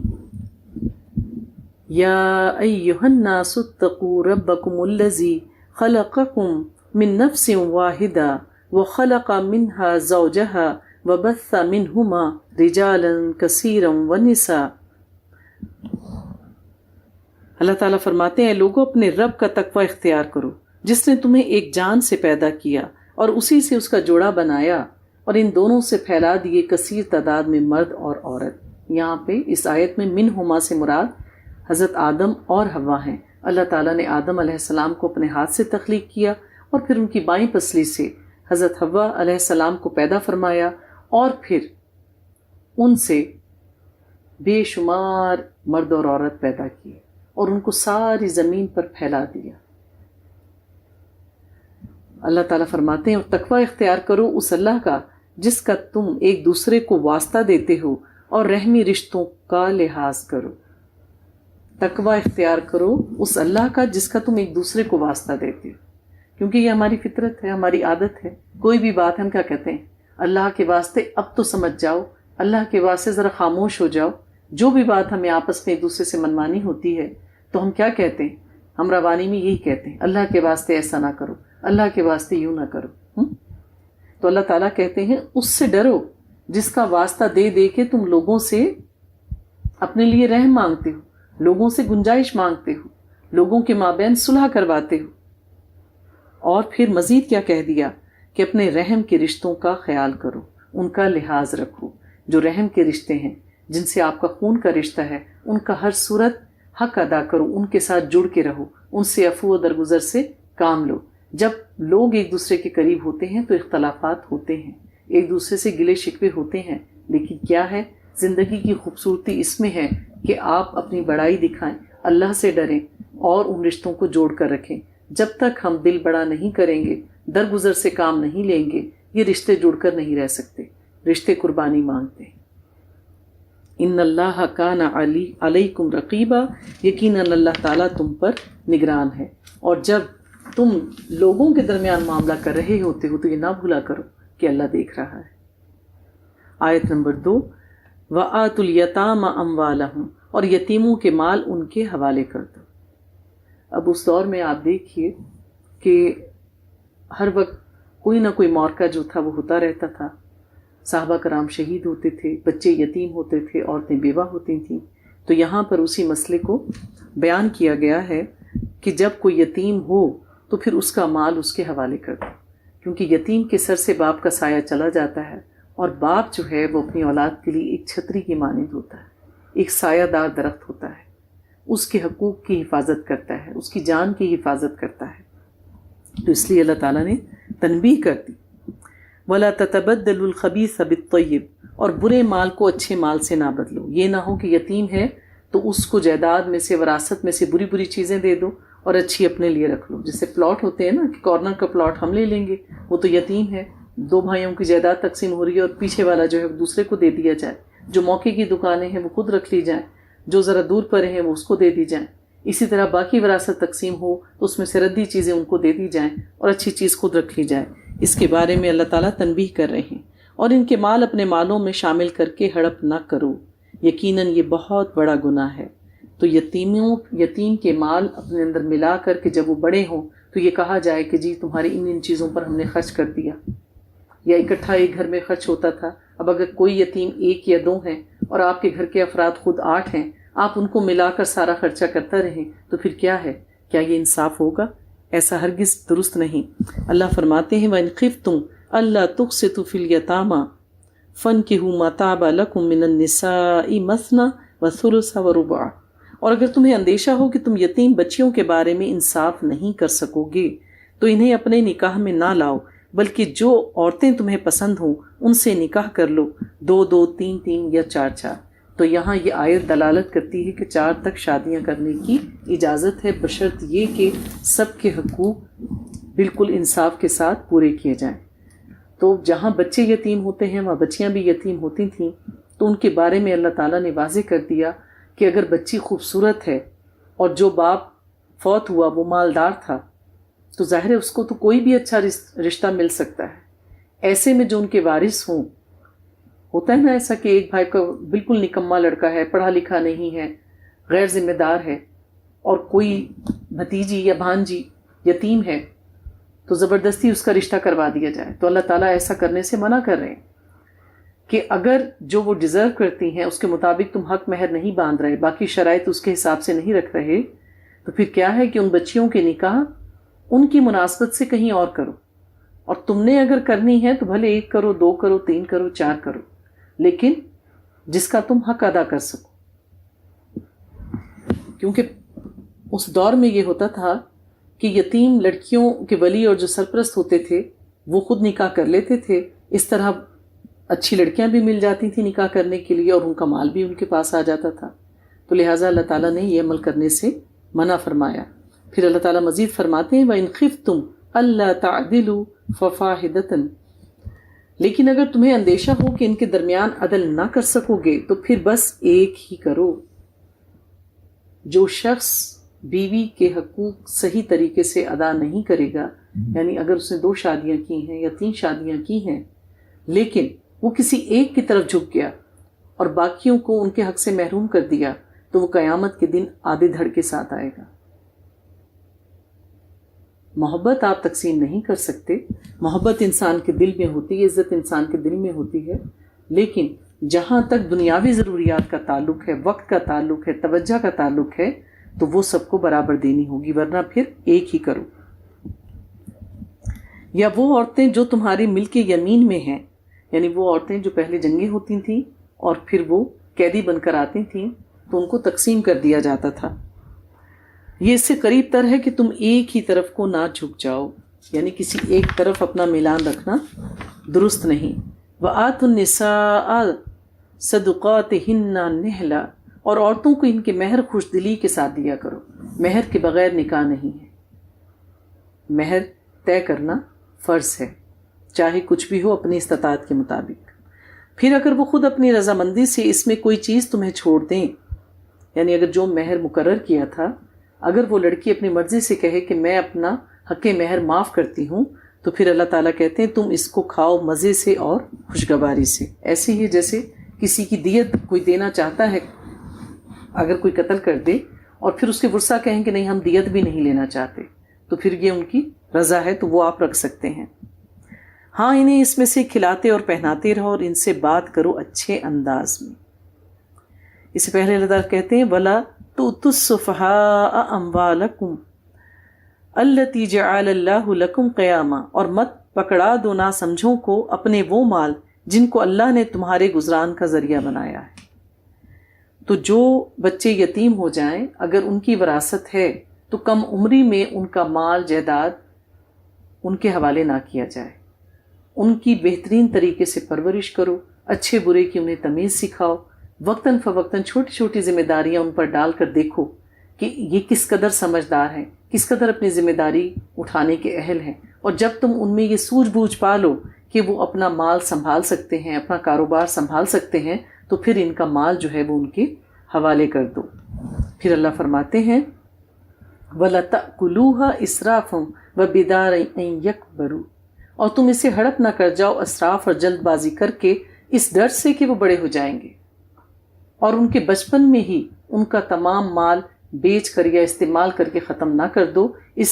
یا ایھا الناس اتقوا ربکم الذی خلقکم من نفس واحدہ وخلق منها زوجها وبث منهما رجالا کثیرا ونساء. اللہ تعالیٰ فرماتے ہیں لوگوں اپنے رب کا تقوی اختیار کرو جس نے تمہیں ایک جان سے پیدا کیا اور اسی سے اس کا جوڑا بنایا اور ان دونوں سے پھیلا دیے کثیر تعداد میں مرد اور عورت. یہاں پہ اس آیت میں منہما سے مراد حضرت آدم اور حوا ہیں. اللہ تعالیٰ نے آدم علیہ السلام کو اپنے ہاتھ سے تخلیق کیا اور پھر ان کی بائیں پسلی سے حضرت حوا علیہ السلام کو پیدا فرمایا اور پھر ان سے بے شمار مرد اور عورت پیدا کیے اور ان کو ساری زمین پر پھیلا دیا. اللہ تعالیٰ فرماتے ہیں اور تقوی اختیار کرو اس اللہ کا جس کا تم ایک دوسرے کو واسطہ دیتے ہو اور رحمی رشتوں کا لحاظ کرو. تقوی اختیار کرو اس اللہ کا جس کا تم ایک دوسرے کو واسطہ دیتے ہو، کیونکہ یہ ہماری فطرت ہے، ہماری عادت ہے. کوئی بھی بات ہم کیا کہتے ہیں، اللہ کے واسطے اب تو سمجھ جاؤ، اللہ کے واسطے ذرا خاموش ہو جاؤ. جو بھی بات ہمیں آپس میں ایک دوسرے سے منمانی ہوتی ہے تو ہم کیا کہتے ہیں، ہم روانی میں یہی کہتے ہیں اللہ کے واسطے ایسا نہ کرو، اللہ کے واسطے یوں نہ کرو. تو اللہ تعالیٰ کہتے ہیں اس سے ڈرو جس کا واسطہ دے دے کے تم لوگوں سے اپنے لیے رحم مانگتے ہو، لوگوں سے گنجائش مانگتے ہو، لوگوں کے مابین صلح کرواتے ہو. اور پھر مزید کیا کہہ دیا کہ اپنے رحم کے رشتوں کا خیال کرو، ان کا لحاظ رکھو. جو رحم کے رشتے ہیں، جن سے آپ کا خون کا رشتہ ہے، ان کا ہر صورت حق ادا کرو، ان کے ساتھ جڑ کے رہو، ان سے عفو و درگزر سے کام لو. جب لوگ ایک دوسرے کے قریب ہوتے ہیں تو اختلافات ہوتے ہیں، ایک دوسرے سے گلے شکوے ہوتے ہیں، لیکن کیا ہے، زندگی کی خوبصورتی اس میں ہے کہ آپ اپنی بڑائی دکھائیں، اللہ سے ڈریں اور ان رشتوں کو جوڑ کر رکھیں. جب تک ہم دل بڑا نہیں کریں گے، درگزر سے کام نہیں لیں گے، یہ رشتے جڑ کر نہیں رہ سکتے. رشتے قربانی مانگتے ہیں. ان اللہ کان علیکم رقیبا، یقیناً اللہ تعالیٰ تم پر نگران ہے. اور جب تم لوگوں کے درمیان معاملہ کر رہے ہوتے ہو تو یہ نہ بھولا کرو کہ اللہ دیکھ رہا ہے. آیت نمبر 2، وَآتُوا الْيَتَامَ أَمْوَالَهُمْ، اور یتیموں کے مال ان کے حوالے کر دو. اب اس دور میں آپ دیکھیے کہ ہر وقت کوئی نہ کوئی معرکہ جو تھا وہ ہوتا رہتا تھا. صحابہ کرام شہید ہوتے تھے، بچے یتیم ہوتے تھے، عورتیں بیوہ ہوتی تھیں. تو یہاں پر اسی مسئلے کو بیان کیا گیا ہے کہ جب کوئی یتیم ہو تو پھر اس کا مال اس کے حوالے کر دو، کیونکہ یتیم کے سر سے باپ کا سایہ چلا جاتا ہے، اور باپ جو ہے وہ اپنی اولاد کے لیے ایک چھتری کی مانند ہوتا ہے، ایک سایہ دار درخت ہوتا ہے. اس کے حقوق کی حفاظت کرتا ہے، اس کی جان کی حفاظت کرتا ہے. تو اس لیے اللہ تعالیٰ نے تنبیہ کر دی، وَلَا تَتَبَدَّلُوا الْخَبِيثَ بِالطَّيِّبِ، اور برے مال کو اچھے مال سے نہ بدلو. یہ نہ ہو کہ یتیم ہے تو اس کو جائیداد میں سے، وراثت میں سے بری بری چیزیں دے دو اور اچھی اپنے لیے رکھ لو. جیسے پلاٹ ہوتے ہیں نا کہ کارنر کا پلاٹ ہم لے لیں گے، وہ تو یتیم ہے، 2 بھائیوں کی جائیداد تقسیم ہو رہی ہے اور پیچھے والا جو ہے دوسرے کو دے دیا جائے. جو موقع کی دکانیں ہیں وہ خود رکھ لی جائیں، جو ذرا دور پر ہیں وہ اس کو دے دی جائیں. اسی طرح باقی وراثت تقسیم ہو تو اس میں سے ردی چیزیں ان کو دے دی جائیں اور اچھی چیز خود رکھ لی جائے. اس کے بارے میں اللہ تعالیٰ تنبیہ کر رہے ہیں. اور ان کے مال اپنے مالوں میں شامل کر کے ہڑپ نہ کرو، یقیناً یہ بہت بڑا گناہ ہے. تو یتیم کے مال اپنے اندر ملا کر کے جب وہ بڑے ہوں تو یہ کہا جائے کہ جی تمہاری ان چیزوں پر ہم نے خرچ کر دیا، یا اکٹھا ایک گھر میں خرچ ہوتا تھا. اب اگر کوئی یتیم 1 یا 2 ہیں اور آپ کے گھر کے افراد خود 8 ہیں، آپ ان کو ملا کر سارا خرچہ کرتا رہیں تو پھر کیا ہے؟ کیا یہ انصاف ہوگا؟ ایسا ہرگز درست نہیں. اللہ فرماتے ہیں وَإِنْ خِفْتُمْ أَلَّا تُقْسِطُوا فِي الْيَتَامَى فَانكِحُوا مَا طَابَ لَكُم مِّنَ النِّسَاءِ مَثْنَىٰ وَثُلُثَ وَرُبَعَ، اور اگر تمہیں اندیشہ ہو کہ تم یتیم بچیوں کے بارے میں انصاف نہیں کر سکو گے تو انہیں اپنے نکاح میں نہ لاؤ، بلکہ جو عورتیں تمہیں پسند ہوں ان سے نکاح کر لو، 2 3 یا 4. تو یہاں یہ آیت دلالت کرتی ہے کہ 4 تک شادیاں کرنے کی اجازت ہے، بشرط یہ کہ سب کے حقوق بالکل انصاف کے ساتھ پورے کیے جائیں. تو جہاں بچے یتیم ہوتے ہیں وہاں بچیاں بھی یتیم ہوتی تھیں، تو ان کے بارے میں اللہ تعالیٰ نے واضح کر دیا کہ اگر بچی خوبصورت ہے اور جو باپ فوت ہوا وہ مالدار تھا تو ظاہر ہے اس کو تو کوئی بھی اچھا رشتہ مل سکتا ہے. ایسے میں جو ان کے وارث ہوں، ہوتا ہے نا ایسا کہ ایک بھائی کا بالکل نکما لڑکا ہے، پڑھا لکھا نہیں ہے، غیر ذمہ دار ہے، اور کوئی بھتیجی یا بھانجی یتیم ہے تو زبردستی اس کا رشتہ کروا دیا جائے. تو اللہ تعالیٰ ایسا کرنے سے منع کر رہے ہیں کہ اگر جو وہ ڈیزرو کرتی ہیں اس کے مطابق تم حق مہر نہیں باندھ رہے، باقی شرائط اس کے حساب سے نہیں رکھ رہے، تو پھر کیا ہے کہ ان بچیوں کے نکاح ان کی مناسبت سے کہیں اور کرو. اور تم نے اگر کرنی ہے تو بھلے 1 کرو، 2 کرو، 3 کرو، 4 کرو، لیکن جس کا تم حق ادا کر سکو. کیونکہ اس دور میں یہ ہوتا تھا کہ یتیم لڑکیوں کے ولی اور جو سرپرست ہوتے تھے وہ خود نکاح کر لیتے تھے. اس طرح اچھی لڑکیاں بھی مل جاتی تھیں نکاح کرنے کے لیے اور ان کا مال بھی ان کے پاس آ جاتا تھا. تو لہٰذا اللہ تعالیٰ نے یہ عمل کرنے سے منع فرمایا. پھر اللہ تعالیٰ مزید فرماتے ہیں وَإِنْ خِفْتُمْ أَلَّا تَعْدِلُوا فَفَاحِدَةً، لیکن اگر تمہیں اندیشہ ہو کہ ان کے درمیان عدل نہ کر سکو گے تو پھر بس ایک ہی کرو. جو شخص بیوی کے حقوق صحیح طریقے سے ادا نہیں کرے گا، یعنی اگر اس نے 2 شادیاں کی ہیں یا 3 شادیاں کی ہیں لیکن وہ کسی ایک کی طرف جھک گیا اور باقیوں کو ان کے حق سے محروم کر دیا تو وہ قیامت کے دن آدھے دھڑ کے ساتھ آئے گا. محبت آپ تقسیم نہیں کر سکتے، محبت انسان کے دل میں ہوتی ہے، عزت انسان کے دل میں ہوتی ہے، لیکن جہاں تک دنیاوی ضروریات کا تعلق ہے، وقت کا تعلق ہے، توجہ کا تعلق ہے، تو وہ سب کو برابر دینی ہوگی، ورنہ پھر ایک ہی کرو۔ یا وہ عورتیں جو تمہاری ملک یمین میں ہیں، یعنی وہ عورتیں جو پہلے جنگیں ہوتی تھیں اور پھر وہ قیدی بن کر آتی تھیں تو ان کو تقسیم کر دیا جاتا تھا۔ یہ اس سے قریب تر ہے کہ تم ایک ہی طرف کو نہ جھک جاؤ، یعنی کسی ایک طرف اپنا میلان رکھنا درست نہیں۔ وَآتُوا النِّسَاءَ صَدُقَاتِهِنَّ نِحْلًا، اور عورتوں کو ان کے مہر خوش دلی کے ساتھ دیا کرو۔ مہر کے بغیر نکاح نہیں ہے، مہر طے کرنا فرض ہے، چاہے کچھ بھی ہو اپنی استطاعت کے مطابق۔ پھر اگر وہ خود اپنی رضامندی سے اس میں کوئی چیز تمہیں چھوڑ دیں، یعنی اگر جو مہر مقرر کیا تھا، اگر وہ لڑکی اپنی مرضی سے کہے کہ میں اپنا حق مہر معاف کرتی ہوں، تو پھر اللہ تعالیٰ کہتے ہیں تم اس کو کھاؤ مزے سے اور خوشگواری سے۔ ایسے ہی جیسے کسی کی دیت کوئی دینا چاہتا ہے، اگر کوئی قتل کر دے اور پھر اس کے ورثہ کہیں کہ نہیں ہم دیت بھی نہیں لینا چاہتے، تو پھر یہ ان کی رضا ہے تو وہ آپ رکھ سکتے ہیں۔ ہاں انہیں اس میں سے کھلاتے اور پہناتے رہو اور ان سے بات کرو اچھے انداز میں۔ اس سے پہلے اللہ تعالیٰ کہتے ہیں وَلَا تُؤْتُوا السُّفَهَاءَ أَمْوَالَكُمْ الَّتِي جَعَلَ اللَّهُ لَكُمْ قِيَامًا، اور مت پکڑا دو نہ سمجھوں کو اپنے وہ مال جن کو اللہ نے تمہارے گزران کا ذریعہ بنایا ہے۔ تو جو بچے یتیم ہو جائیں اگر ان کی وراثت ہے تو کم عمری میں ان کا مال جائیداد ان کے حوالے نہ کیا جائے، ان کی بہترین طریقے سے پرورش کرو، اچھے برے کی انہیں تمیز سکھاؤ، وقتاً فوقتاً چھوٹی چھوٹی ذمہ داریاں ان پر ڈال کر دیکھو کہ یہ کس قدر سمجھدار ہیں، کس قدر اپنی ذمہ داری اٹھانے کے اہل ہیں۔ اور جب تم ان میں یہ سوجھ بوجھ پالو کہ وہ اپنا مال سنبھال سکتے ہیں، اپنا کاروبار سنبھال سکتے ہیں، تو پھر ان کا مال جو ہے وہ ان کے حوالے کر دو۔ پھر اللہ فرماتے ہیں وَلَا تَأْكُلُوهَا إِسْرَافًا وَبِدَارًا أَن يَكْبَرُوا، اور تم اسے ہڑپ نہ کر جاؤ اسراف اور جلد بازی کر کے، اس ڈر سے کہ وہ بڑے ہو جائیں گے، اور ان کے بچپن میں ہی ان کا تمام مال بیچ کر یا استعمال کر کے ختم نہ کر دو، اس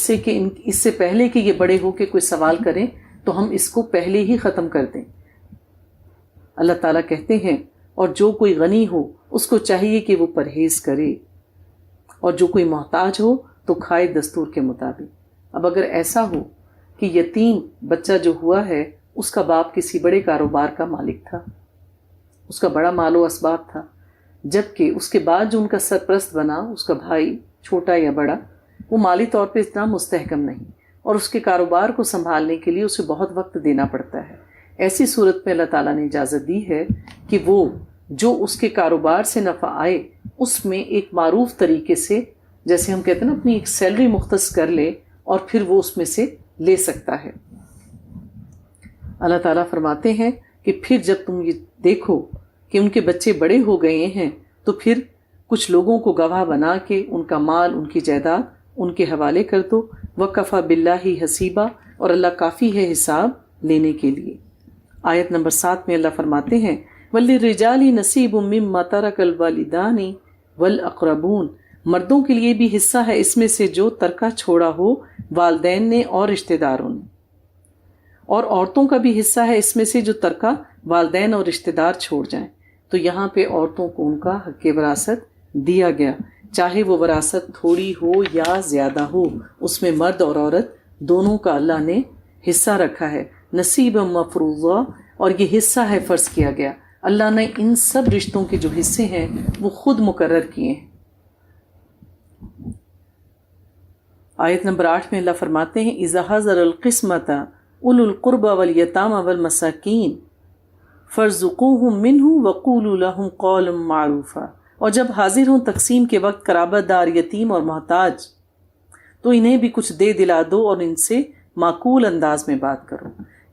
سے پہلے کہ یہ بڑے ہو کے کوئی سوال کریں تو ہم اس کو پہلے ہی ختم کر دیں۔ اللہ تعالیٰ کہتے ہیں اور جو کوئی غنی ہو اس کو چاہیے کہ وہ پرہیز کرے، اور جو کوئی محتاج ہو تو کھائے دستور کے مطابق۔ اب اگر ایسا ہو کہ یتیم بچہ جو ہوا ہے اس کا باپ کسی بڑے کاروبار کا مالک تھا، اس کا بڑا مال و اسباب تھا، جبکہ اس کے بعد جو ان کا سرپرست بنا اس کا بھائی چھوٹا یا بڑا، وہ مالی طور پہ اتنا مستحکم نہیں اور اس کے کاروبار کو سنبھالنے کے لیے اسے بہت وقت دینا پڑتا ہے۔ ایسی صورت میں اللہ تعالیٰ نے اجازت دی ہے کہ وہ جو اس کے کاروبار سے نفع آئے اس میں ایک معروف طریقے سے، جیسے ہم کہتے ہیں نا، اپنی ایک سیلری مختص کر لے اور پھر وہ اس میں سے لے سکتا ہے۔ اللہ تعالیٰ فرماتے ہیں کہ پھر جب تم یہ دیکھو کہ ان کے بچے بڑے ہو گئے ہیں تو پھر کچھ لوگوں کو گواہ بنا کے ان کا مال، ان کی جائیداد ان کے حوالے کر دو۔ وَكَفَى بِاللَّهِ حَسِيبًا، اور اللہ کافی ہے حساب لینے کے لیے۔ آیت نمبر 7 میں اللہ فرماتے ہیں وَلِلرِّجَالِ نَصِيبٌ مِّمَّا تَرَكَ الْوَالِدَانِ وَالْأَقْرَبُونَ، مردوں کے لیے بھی حصہ ہے اس میں سے جو ترکہ چھوڑا ہو والدین نے اور رشتہ داروں نے، اور عورتوں کا بھی حصہ ہے اس میں سے جو ترکہ والدین اور رشتہ دار چھوڑ جائیں۔ تو یہاں پہ عورتوں کو ان کا حق وراثت دیا گیا، چاہے وہ وراثت تھوڑی ہو یا زیادہ ہو، اس میں مرد اور عورت دونوں کا اللہ نے حصہ رکھا ہے، نصیبا مفروضا، اور یہ حصہ ہے فرض کیا گیا۔ اللہ نے ان سب رشتوں کے جو حصے ہیں وہ خود مقرر کیے ہیں۔ آیت نمبر 8 میں اللہ فرماتے ہیں اذا حضر القسمۃ اولو القربى والیتامى والمساکین فارزقوهم منہ وقولوا لهم قولا معروفا، اور جب حاضر ہوں تقسیم کے وقت قرابت دار، یتیم اور محتاج، تو انہیں بھی کچھ دے دلا دو اور ان سے معقول انداز میں بات کرو۔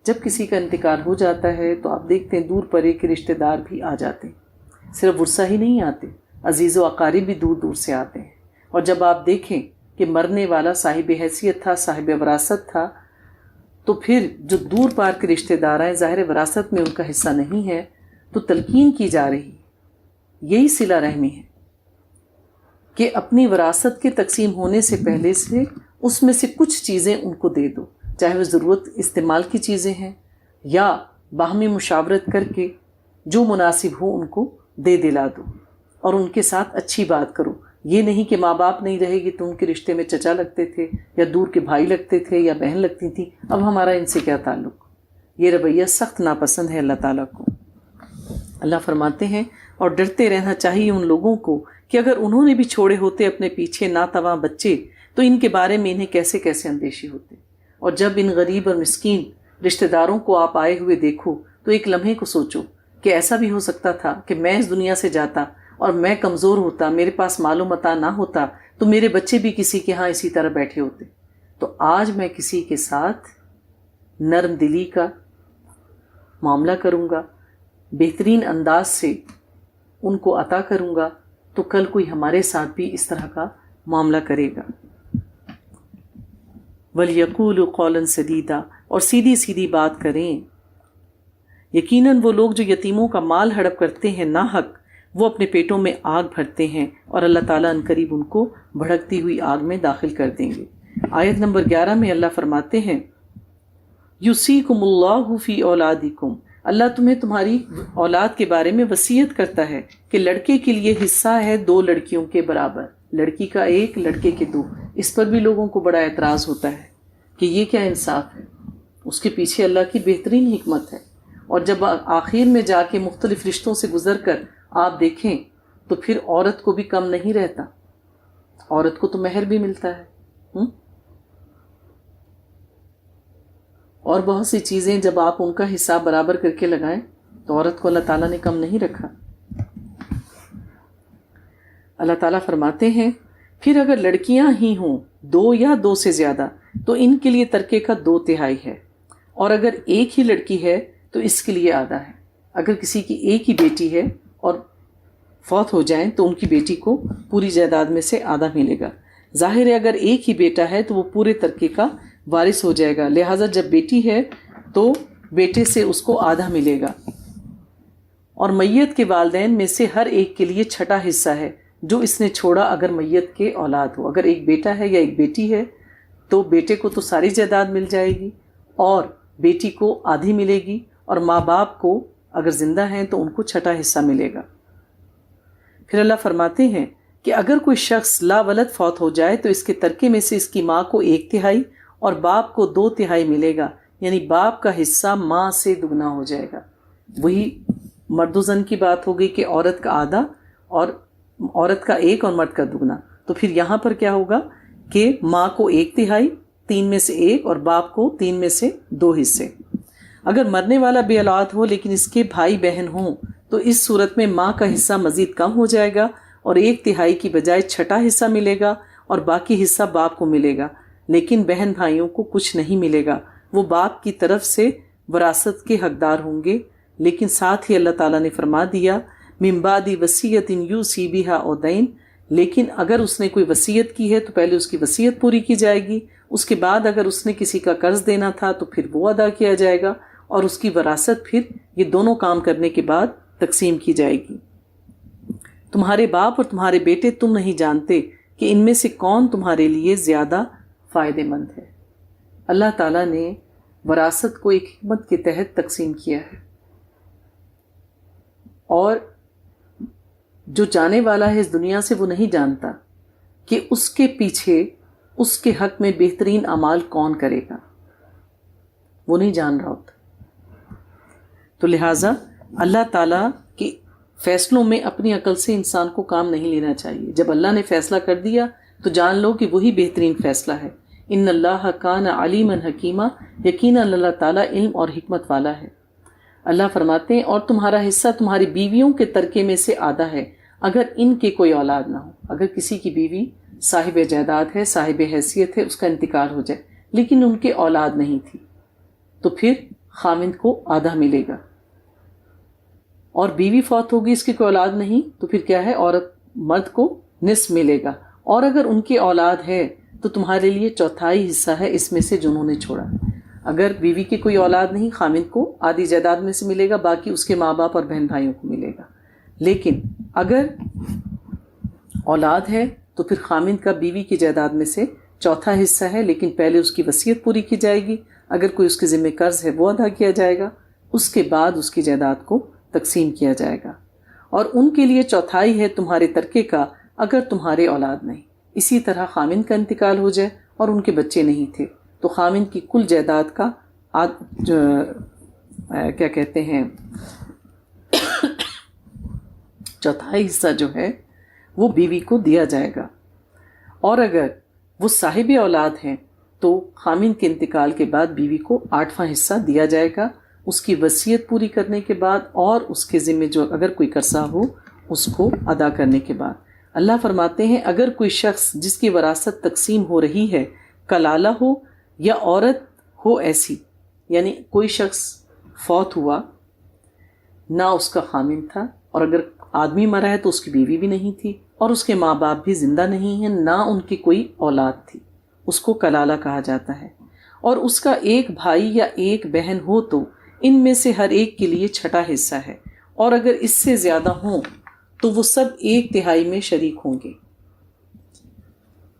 جب کسی کا انتقال ہو جاتا ہے تو آپ دیکھتے ہیں دور پرے کے رشتہ دار بھی آ جاتے ہیں، صرف ورثہ ہی نہیں آتے، عزیز و اقارب بھی دور دور سے آتے ہیں۔ اور جب آپ دیکھیں کہ مرنے والا صاحب حیثیت تھا، صاحب وراثت تھا، تو پھر جو دور پار کے رشتہ دار ہیں، ظاہر وراثت میں ان کا حصہ نہیں ہے، تو تلقین کی جا رہی ہے، یہی صلہ رحمی ہے کہ اپنی وراثت کے تقسیم ہونے سے پہلے سے اس میں سے کچھ چیزیں ان کو دے دو، چاہے وہ ضرورت استعمال کی چیزیں ہیں یا باہمی مشاورت کر کے جو مناسب ہو ان کو دے دلا دو، اور ان کے ساتھ اچھی بات کرو۔ یہ نہیں کہ ماں باپ نہیں رہے گی تو ان کے رشتے میں چچا لگتے تھے یا دور کے بھائی لگتے تھے یا بہن لگتی تھی، اب ہمارا ان سے کیا تعلق۔ یہ رویہ سخت ناپسند ہے اللہ تعالیٰ کو۔ اللہ فرماتے ہیں اور ڈرتے رہنا چاہیے ان لوگوں کو کہ اگر انہوں نے بھی چھوڑے ہوتے اپنے پیچھے ناتواں بچے تو ان کے بارے میں انہیں کیسے کیسے اندیشے ہوتے، اور جب ان غریب اور مسکین رشتہ داروں کو آپ آئے ہوئے دیکھو تو ایک لمحے کو سوچو کہ ایسا بھی ہو سکتا تھا کہ میں اس دنیا سے جاتا اور میں کمزور ہوتا، میرے پاس مال و متاع نہ ہوتا تو میرے بچے بھی کسی کے ہاں اسی طرح بیٹھے ہوتے، تو آج میں کسی کے ساتھ نرم دلی کا معاملہ کروں گا، بہترین انداز سے ان کو عطا کروں گا، تو کل کوئی ہمارے ساتھ بھی اس طرح کا معاملہ کرے گا۔ وَلْيَقُولُوا قَوْلًا سَدِيدًا، اور سیدھی سیدھی بات کریں۔ یقیناً وہ لوگ جو یتیموں کا مال ہڑپ کرتے ہیں ناحق، وہ اپنے پیٹوں میں آگ بھرتے ہیں اور اللہ تعالیٰ عنقریب ان کو بھڑکتی ہوئی آگ میں داخل کر دیں گے۔ آیت نمبر 11 میں اللہ فرماتے ہیں یُوصِیکُمُ اللّٰہُ فِی اولادکم، اللہ تمہیں تمہاری اولاد کے بارے میں وصیت کرتا ہے کہ لڑکے کے لیے حصہ ہے 2 لڑکیوں کے برابر، لڑکی کا 1 لڑکے کے 2۔ اس پر بھی لوگوں کو بڑا اعتراض ہوتا ہے کہ یہ کیا انصاف ہے، اس کے پیچھے اللہ کی بہترین حکمت ہے۔ اور جب آخر میں جا کے مختلف رشتوں سے گزر کر آپ دیکھیں تو پھر عورت کو بھی کم نہیں رہتا، عورت کو تو مہر بھی ملتا ہے، اور بہت سی چیزیں جب آپ ان کا حساب برابر کر کے لگائیں تو عورت کو اللہ تعالیٰ نے کم نہیں رکھا۔ اللہ تعالیٰ فرماتے ہیں پھر اگر لڑکیاں ہی ہوں 2 یا 2 سے زیادہ تو ان کے لیے ترکے کا 2/3 ہے، اور اگر ایک ہی لڑکی ہے تو اس کے لیے آدھا ہے۔ اگر کسی کی ایک ہی بیٹی ہے اور فوت ہو جائیں تو ان کی بیٹی کو پوری جائیداد میں سے آدھا ملے گا۔ ظاہر ہے اگر ایک ہی بیٹا ہے تو وہ پورے ترکے کا وارث ہو جائے گا، لہٰذا جب بیٹی ہے تو بیٹے سے اس کو آدھا ملے گا۔ اور میت کے والدین میں سے ہر ایک کے لیے 6واں حصہ ہے جو اس نے چھوڑا اگر میت کے اولاد ہو۔ اگر ایک بیٹا ہے یا ایک بیٹی ہے تو بیٹے کو تو ساری جائیداد مل جائے گی اور بیٹی کو آدھی ملے گی، اور ماں باپ کو اگر زندہ ہیں تو ان کو 6واں حصہ ملے گا۔ پھر اللہ فرماتے ہیں کہ اگر کوئی شخص لا ولد فوت ہو جائے تو اس کے ترکے میں سے اس کی ماں کو 1/3 اور باپ کو 2/3 ملے گا، یعنی باپ کا حصہ ماں سے دگنا ہو جائے گا۔ وہی مرد و زن کی بات ہو گئی کہ عورت کا آدھا اور عورت کا 1 اور مرد کا دگنا، تو پھر یہاں پر کیا ہوگا کہ ماں کو 1/3، 3 میں سے 1، اور باپ کو 3 میں سے 2 حصے۔ اگر مرنے والا بے اولاد ہو لیکن اس کے بھائی بہن ہوں تو اس صورت میں ماں کا حصہ مزید کم ہو جائے گا اور 1/3 کی بجائے 6واں حصہ ملے گا اور باقی حصہ باپ کو ملے گا، لیکن بہن بھائیوں کو کچھ نہیں ملے گا، وہ باپ کی طرف سے وراثت کے حقدار ہوں گے۔ لیکن ساتھ ہی اللہ تعالیٰ نے فرما دیا من بعد وصیۃ یوصی بہا او دین، لیکن اگر اس نے کوئی وصیت کی ہے تو پہلے اس کی وصیت پوری کی جائے گی، اس کے بعد اگر اس نے کسی کا قرض دینا تھا تو پھر وہ ادا کیا جائے گا، اور اس کی وراثت پھر یہ دونوں کام کرنے کے بعد تقسیم کی جائے گی۔ تمہارے باپ اور تمہارے بیٹے تم نہیں جانتے کہ ان میں سے کون تمہارے لیے زیادہ فائدہ مند ہے۔ اللہ تعالیٰ نے وراثت کو ایک حکمت کے تحت تقسیم کیا ہے، اور جو جانے والا ہے اس دنیا سے وہ نہیں جانتا کہ اس کے پیچھے اس کے حق میں بہترین اعمال کون کرے گا، وہ نہیں جان رہا ہوتا۔ تو لہٰذا اللہ تعالیٰ کے فیصلوں میں اپنی عقل سے انسان کو کام نہیں لینا چاہیے۔ جب اللہ نے فیصلہ کر دیا تو جان لو کہ وہی بہترین فیصلہ ہے۔ ان اللہ کان علیما حکیما، یقیناً اللہ تعالیٰ علم اور حکمت والا ہے۔ اللہ فرماتے ہیں اور تمہارا حصہ تمہاری بیویوں کے ترکے میں سے آدھا ہے اگر ان کے کوئی اولاد نہ ہو۔ اگر کسی کی بیوی صاحب جائیداد ہے، صاحب حیثیت ہے، اس کا انتقال ہو جائے لیکن ان کے اولاد نہیں تھی تو پھر خاوند کو آدھا ملے گا، اور بیوی فوت ہوگی، اس کی کوئی اولاد نہیں تو پھر کیا ہے، عورت مرد کو نصف ملے گا، اور اگر ان کی اولاد ہے تو تمہارے لیے 1/4 حصہ ہے اس میں سے جنہوں نے چھوڑا۔ اگر بیوی کی کوئی اولاد نہیں، خاوند کو آدھی جائیداد میں سے ملے گا، باقی اس کے ماں باپ اور بہن بھائیوں کو ملے گا۔ لیکن اگر اولاد ہے تو پھر خاوند کا بیوی کی جائیداد میں سے 1/4 حصہ ہے، لیکن پہلے اس کی وصیت پوری کی جائے گی، اگر کوئی اس کے ذمہ قرض ہے وہ ادا کیا جائے گا، اس کے بعد اس کی جائیداد کو تقسیم کیا جائے گا۔ اور ان کے لیے 1/4 ہے تمہارے ترکے کا اگر تمہارے اولاد نہیں. اسی طرح خامند کا انتقال ہو جائے اور ان کے بچے نہیں تھے تو خامند کی کل جائیداد کا کیا کہتے ہیں چوتھائی حصہ جو ہے وہ بیوی کو دیا جائے گا. اور اگر وہ صاحب اولاد ہیں تو خامند کے انتقال کے بعد بیوی کو 8واں حصہ دیا جائے گا اس کی وصیت پوری کرنے کے بعد اور اس کے ذمے جو اگر کوئی قرضہ ہو اس کو ادا کرنے کے بعد. اللہ فرماتے ہیں اگر کوئی شخص جس کی وراثت تقسیم ہو رہی ہے کلالہ ہو یا عورت ہو ایسی، یعنی کوئی شخص فوت ہوا نہ اس کا خامند تھا، اور اگر آدمی مرا ہے تو اس کی بیوی بھی نہیں تھی اور اس کے ماں باپ بھی زندہ نہیں ہیں، نہ ان کی کوئی اولاد تھی، اس کو کلالہ کہا جاتا ہے. اور اس کا ایک بھائی یا ایک بہن ہو تو ان میں سے ہر ایک کے لیے 6واں حصہ ہے، اور اگر اس سے زیادہ ہوں تو وہ سب 1/3 میں شریک ہوں گے.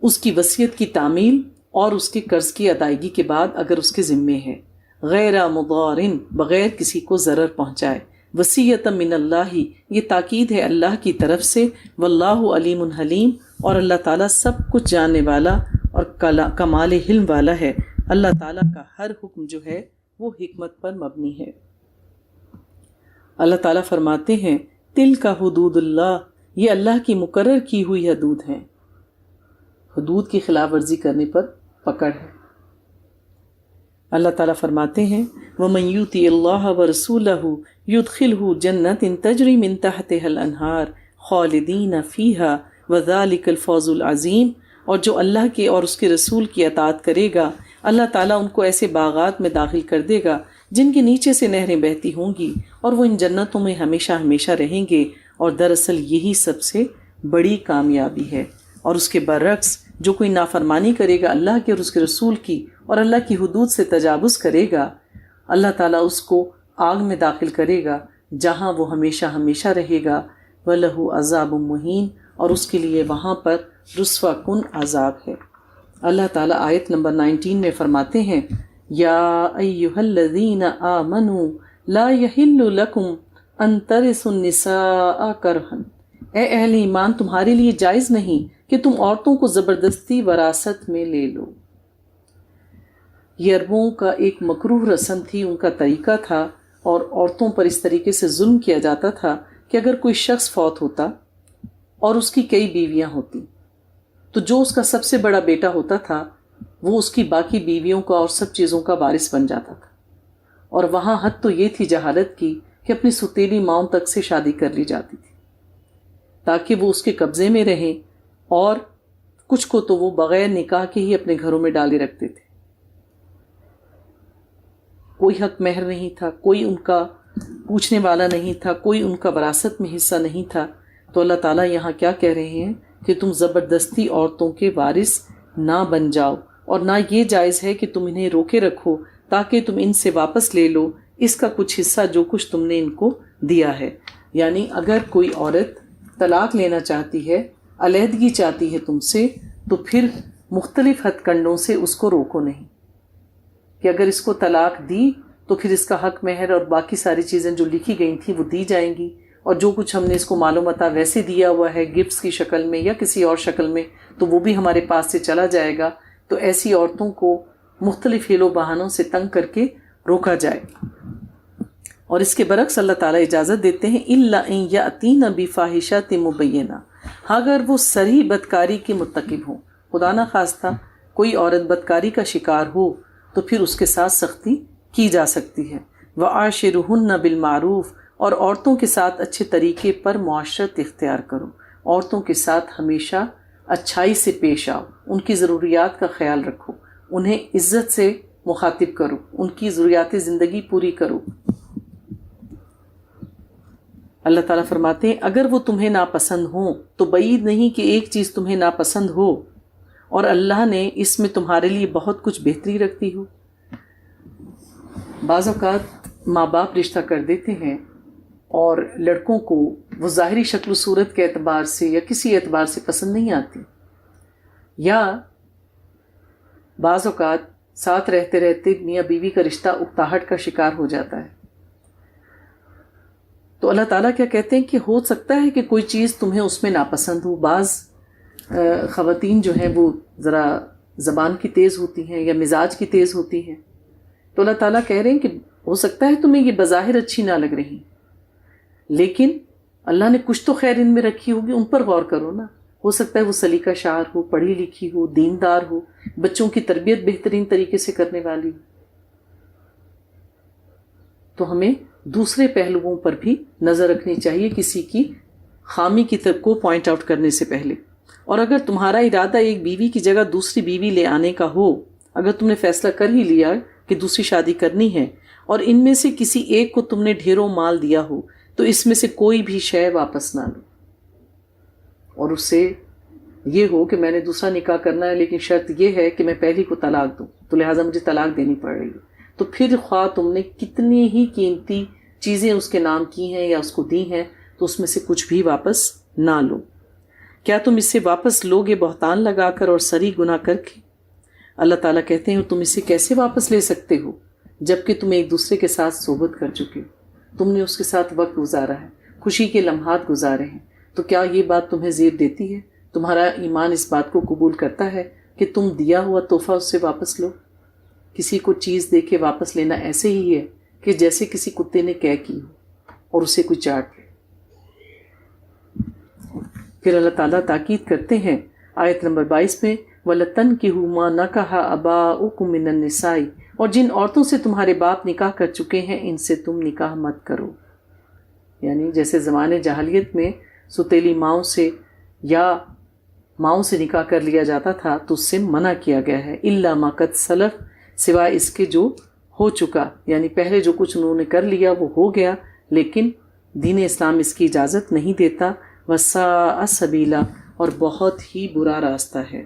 اس کی وصیت کی تعمیل اور اس کے قرض کی ادائیگی کے بعد اگر اس کے ذمے ہے، غیر مضارن بغیر کسی کو ضرر پہنچائے. وصیۃ من اللہ، یہ تاکید ہے اللہ کی طرف سے. واللہ علیم حلیم، اور اللہ تعالیٰ سب کچھ جاننے والا اور کمال علم والا ہے. اللہ تعالیٰ کا ہر حکم جو ہے وہ حکمت پر مبنی ہے. اللہ تعالیٰ فرماتے ہیں تلک حدود اللہ، یہ اللہ کی مقرر کی ہوئی حدود ہیں. حدود کی خلاف ورزی کرنے پر پکڑ ہے. اللہ تعالیٰ فرماتے ہیں وَمَن يُطِعِ اللَّهَ وَرَسُولَهُ يُدْخِلْهُ جَنَّاتٍ تَجْرِي مِن تَحْتِهَا الْأَنْهَارُ خَالِدِينَ فِيهَا وَذَلِكَ الْفَوْزُ الْعَظِيمُ. اور جو اللہ کے اور اس کے رسول کی اطاعت کرے گا اللہ تعالیٰ ان کو ایسے باغات میں داخل کر دے گا جن کے نیچے سے نہریں بہتی ہوں گی، اور وہ ان جنتوں میں ہمیشہ ہمیشہ رہیں گے، اور دراصل یہی سب سے بڑی کامیابی ہے. اور اس کے برعکس جو کوئی نافرمانی کرے گا اللہ کے اور اس کے رسول کی اور اللہ کی حدود سے تجاوز کرے گا، اللہ تعالیٰ اس کو آگ میں داخل کرے گا جہاں وہ ہمیشہ ہمیشہ رہے گا. وَلَهُ عَذَابٌ مُّهِینٌ، اور اس کے لیے وہاں پر رسوا کن عذاب ہے. اللہ تعالیٰ آیت نمبر 19 میں فرماتے ہیں یا ایھا الذین آمنوا لا یحل لکم ان ترثوا النساء کرہا، اے اہل ایمان تمہارے لیے جائز نہیں کہ تم عورتوں کو زبردستی وراثت میں لے لو. یہ عربوں کا ایک مکروہ رسم تھی، ان کا طریقہ تھا، اور عورتوں پر اس طریقے سے ظلم کیا جاتا تھا کہ اگر کوئی شخص فوت ہوتا اور اس کی کئی بیویاں ہوتی تو جو اس کا سب سے بڑا بیٹا ہوتا تھا وہ اس کی باقی بیویوں کا اور سب چیزوں کا وارث بن جاتا تھا. اور وہاں حد تو یہ تھی جہالت کی کہ اپنی ستیلی ماؤں تک سے شادی کر لی جاتی تھی تاکہ وہ اس کے قبضے میں رہیں، اور کچھ کو تو وہ بغیر نکاح کے ہی اپنے گھروں میں ڈالے رکھتے تھے. کوئی حق مہر نہیں تھا، کوئی ان کا پوچھنے والا نہیں تھا، کوئی ان کا وراثت میں حصہ نہیں تھا. تو اللہ تعالیٰ یہاں کیا کہہ رہے ہیں کہ تم زبردستی عورتوں کے وارث نہ بن جاؤ، اور نہ یہ جائز ہے کہ تم انہیں روکے رکھو تاکہ تم ان سے واپس لے لو اس کا کچھ حصہ جو کچھ تم نے ان کو دیا ہے. یعنی اگر کوئی عورت طلاق لینا چاہتی ہے، علیحدگی چاہتی ہے تم سے، تو پھر مختلف ہتھ کنڈوں سے اس کو روکو نہیں کہ اگر اس کو طلاق دی تو پھر اس کا حق مہر اور باقی ساری چیزیں جو لکھی گئی تھیں وہ دی جائیں گی، اور جو کچھ ہم نے اس کو معلومات ویسے دیا ہوا ہے گفٹس کی شکل میں یا کسی اور شکل میں تو وہ بھی ہمارے پاس سے چلا جائے گا. تو ایسی عورتوں کو مختلف حیل و بہانوں سے تنگ کر کے روکا جائے. اور اس کے برعکس اللہ تعالیٰ اجازت دیتے ہیں الا ان یاتین بفاحشۃ مبینہ، اگر وہ صریح بدکاری کے مرتکب ہوں. خدا نہ خواستہ کوئی عورت بدکاری کا شکار ہو تو پھر اس کے ساتھ سختی کی جا سکتی ہے. وعاشرہن بالمعروف، اور عورتوں کے ساتھ اچھے طریقے پر معاشرت اختیار کرو. عورتوں کے ساتھ ہمیشہ اچھائی سے پیش آؤ، ان کی ضروریات کا خیال رکھو، انہیں عزت سے مخاطب کرو، ان کی ضروریات زندگی پوری کرو. اللہ تعالیٰ فرماتے ہیں اگر وہ تمہیں ناپسند ہوں تو بعید نہیں کہ ایک چیز تمہیں ناپسند ہو اور اللہ نے اس میں تمہارے لیے بہت کچھ بہتری رکھتی ہو. بعض اوقات ماں باپ رشتہ کر دیتے ہیں اور لڑکوں کو وہ ظاہری شکل و صورت کے اعتبار سے یا کسی اعتبار سے پسند نہیں آتی، یا بعض اوقات ساتھ رہتے رہتے میاں بیوی کا رشتہ اکتاہٹ کا شکار ہو جاتا ہے. تو اللہ تعالیٰ کیا کہتے ہیں کہ ہو سکتا ہے کہ کوئی چیز تمہیں اس میں ناپسند ہو. بعض خواتین جو ہیں وہ ذرا زبان کی تیز ہوتی ہیں یا مزاج کی تیز ہوتی ہیں, تو اللہ تعالیٰ کہہ رہے ہیں کہ ہو سکتا ہے تمہیں یہ بظاہر اچھی نہ لگ رہی, لیکن اللہ نے کچھ تو خیر ان میں رکھی ہوگی, ان پر غور کرو نا. ہو سکتا ہے وہ سلیقہ شعر ہو, پڑھی لکھی ہو, دیندار ہو, بچوں کی تربیت بہترین طریقے سے کرنے والی ہو. تو ہمیں دوسرے پہلوؤں پر بھی نظر رکھنی چاہیے کسی کی خامی کی طرف کو پوائنٹ آؤٹ کرنے سے پہلے. اور اگر تمہارا ارادہ ایک بیوی کی جگہ دوسری بیوی لے آنے کا ہو, اگر تم نے فیصلہ کر ہی لیا کہ دوسری شادی کرنی ہے اور ان میں سے کسی ایک کو تم نے ڈھیروں مال دیا ہو, تو اس میں سے کوئی بھی شے واپس نہ لو. اور اس سے یہ ہو کہ میں نے دوسرا نکاح کرنا ہے لیکن شرط یہ ہے کہ میں پہلی کو طلاق دوں, تو لہٰذا مجھے طلاق دینی پڑ رہی ہے. تو پھر خواہ تم نے کتنی ہی قیمتی چیزیں اس کے نام کی ہیں یا اس کو دی ہیں, تو اس میں سے کچھ بھی واپس نہ لو. کیا تم اس سے واپس لوگے بہتان لگا کر اور سری گناہ کر کے؟ اللہ تعالیٰ کہتے ہیں تم اسے کیسے واپس لے سکتے ہو جبکہ تم ایک دوسرے کے ساتھ صحبت کر چکے ہو, تم نے اس کے ساتھ وقت گزارا ہے, خوشی کے لمحات گزارے ہیں. تو کیا یہ بات تمہیں زیب دیتی ہے؟ تمہارا ایمان اس بات کو قبول کرتا ہے کہ تم دیا ہوا تحفہ اس سے واپس لو؟ کسی کو چیز دے کے واپس لینا ایسے ہی ہے کہ جیسے کسی کتے نے قے کی ہو اور اسے کوئی چاٹ لے. پھر اللہ تعالیٰ تاکید کرتے ہیں آیت نمبر 22 میں, وَلَتَنْكِحُوا مَا نَكَحَ آبَاؤُكُم مِّنَ النِّسَاءِ, اور جن عورتوں سے تمہارے باپ نکاح کر چکے ہیں ان سے تم نکاح مت کرو. یعنی جیسے زمانے جاہلیت میں ستیلی ماؤں سے یا ماؤں سے نکاح کر لیا جاتا تھا تو اس سے منع کیا گیا ہے, إِلَّا مَا قَدْ سَلَفَ, سوائے اس کے جو ہو چکا. یعنی پہلے جو کچھ انہوں نے کر لیا وہ ہو گیا, لیکن دین اسلام اس کی اجازت نہیں دیتا. وَسَاءَ سَبِيلًا, اور بہت ہی برا راستہ ہے.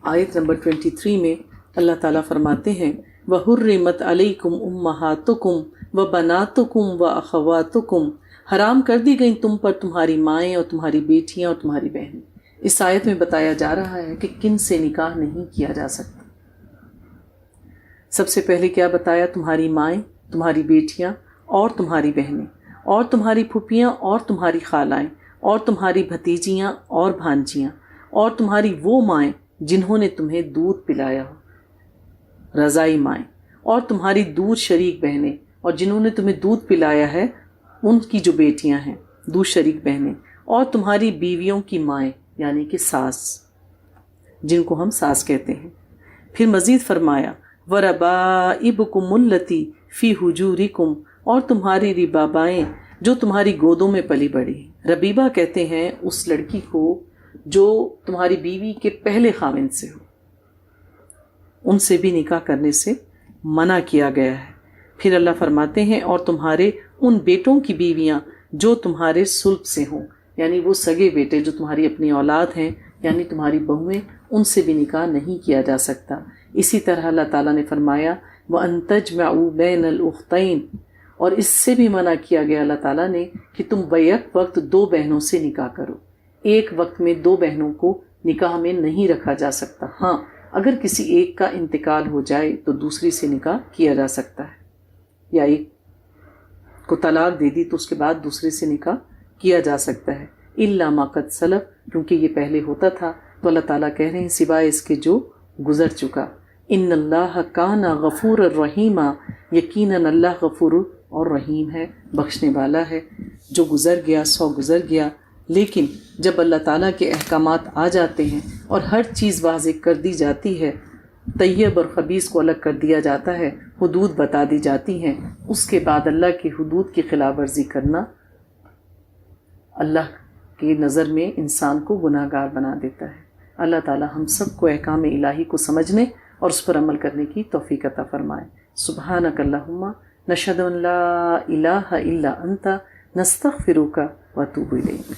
آیت نمبر 23 میں اللہ تعالیٰ فرماتے ہیں, وَحُرِّمَتْ عَلَيْكُمْ أُمَّهَاتُكُمْ وَبَنَاتُكُمْ وَأَخَوَاتُكُمْ, حرام کر دی گئیں تم پر تمہاری مائیں اور تمہاری بیٹیاں اور تمہاری بہنیں. اس آیت میں بتایا جا رہا ہے کہ کن سے نکاح نہیں کیا جا سکتا. سب سے پہلے کیا بتایا؟ تمہاری مائیں, تمہاری بیٹیاں اور تمہاری بہنیں, اور تمہاری پھوپھیاں اور تمہاری خالائیں, اور تمہاری بھتیجیاں اور بھانجیاں, اور تمہاری وہ مائیں جنہوں نے تمہیں دودھ پلایا ہو, رضائی مائیں, اور تمہاری دودھ شریک بہنیں, اور جنہوں نے تمہیں دودھ پلایا ہے ان کی جو بیٹیاں ہیں دودھ شریک بہنیں, اور تمہاری بیویوں کی مائیں یعنی کہ ساس, جن کو ہم ساس کہتے ہیں. پھر مزید فرمایا, وَرَبَائِبُكُمُ الَّتِي فِي حُجُورِكُمْ, اور تمہاری ربابائیں جو تمہاری گودوں میں پلی بڑھی. ربیبہ کہتے ہیں اس لڑکی کو جو تمہاری بیوی کے پہلے خاوند سے ہو, ان سے بھی نکاح کرنے سے منع کیا گیا ہے. پھر اللہ فرماتے ہیں, اور تمہارے ان بیٹوں کی بیویاں جو تمہارے صلب سے ہوں, یعنی وہ سگے بیٹے جو تمہاری اپنی اولاد ہیں, یعنی تمہاری بہویں, ان سے بھی نکاح نہیں کیا جا سکتا. اسی طرح اللہ تعالیٰ نے فرمایا, وَأَن تَجْمَعُوا بَيْنَ الْأُخْتَيْنِ, اور اس سے بھی منع کیا گیا اللہ تعالیٰ نے کہ تم بیک وقت دو بہنوں سے نکاح کرو. ایک وقت میں دو بہنوں کو نکاح میں نہیں رکھا جا سکتا. ہاں, اگر کسی ایک کا انتقال ہو جائے تو دوسری سے نکاح کیا جا سکتا ہے, یا ایک کو طلاق دے دی تو اس کے بعد دوسرے سے نکاح کیا جا سکتا ہے. إِلَّا مَا قَدْ سَلَفَ, کیونکہ یہ پہلے ہوتا تھا. تو اللہ تعالیٰ کہہ رہے ہیں سوائے اس کے جو گزر چکا. ان اللہ کان غفور الرحیم, یقیناً اللہ غفور اور رحیم ہے, بخشنے والا ہے. جو گزر گیا سو گزر گیا, لیکن جب اللہ تعالیٰ کے احکامات آ جاتے ہیں اور ہر چیز واضح کر دی جاتی ہے, طیب اور خبیث کو الگ کر دیا جاتا ہے, حدود بتا دی جاتی ہیں, اس کے بعد اللہ کی حدود کی خلاف ورزی کرنا اللہ کی نظر میں انسان کو گناہ گار بنا دیتا ہے. اللہ تعالیٰ ہم سب کو احکام الہی کو سمجھنے اور اس پر عمل کرنے کی توفیق عطا فرمائے. سبحانک اللہم نشہد ان لا الہ الا انت نستغفرک و اتوب الیک.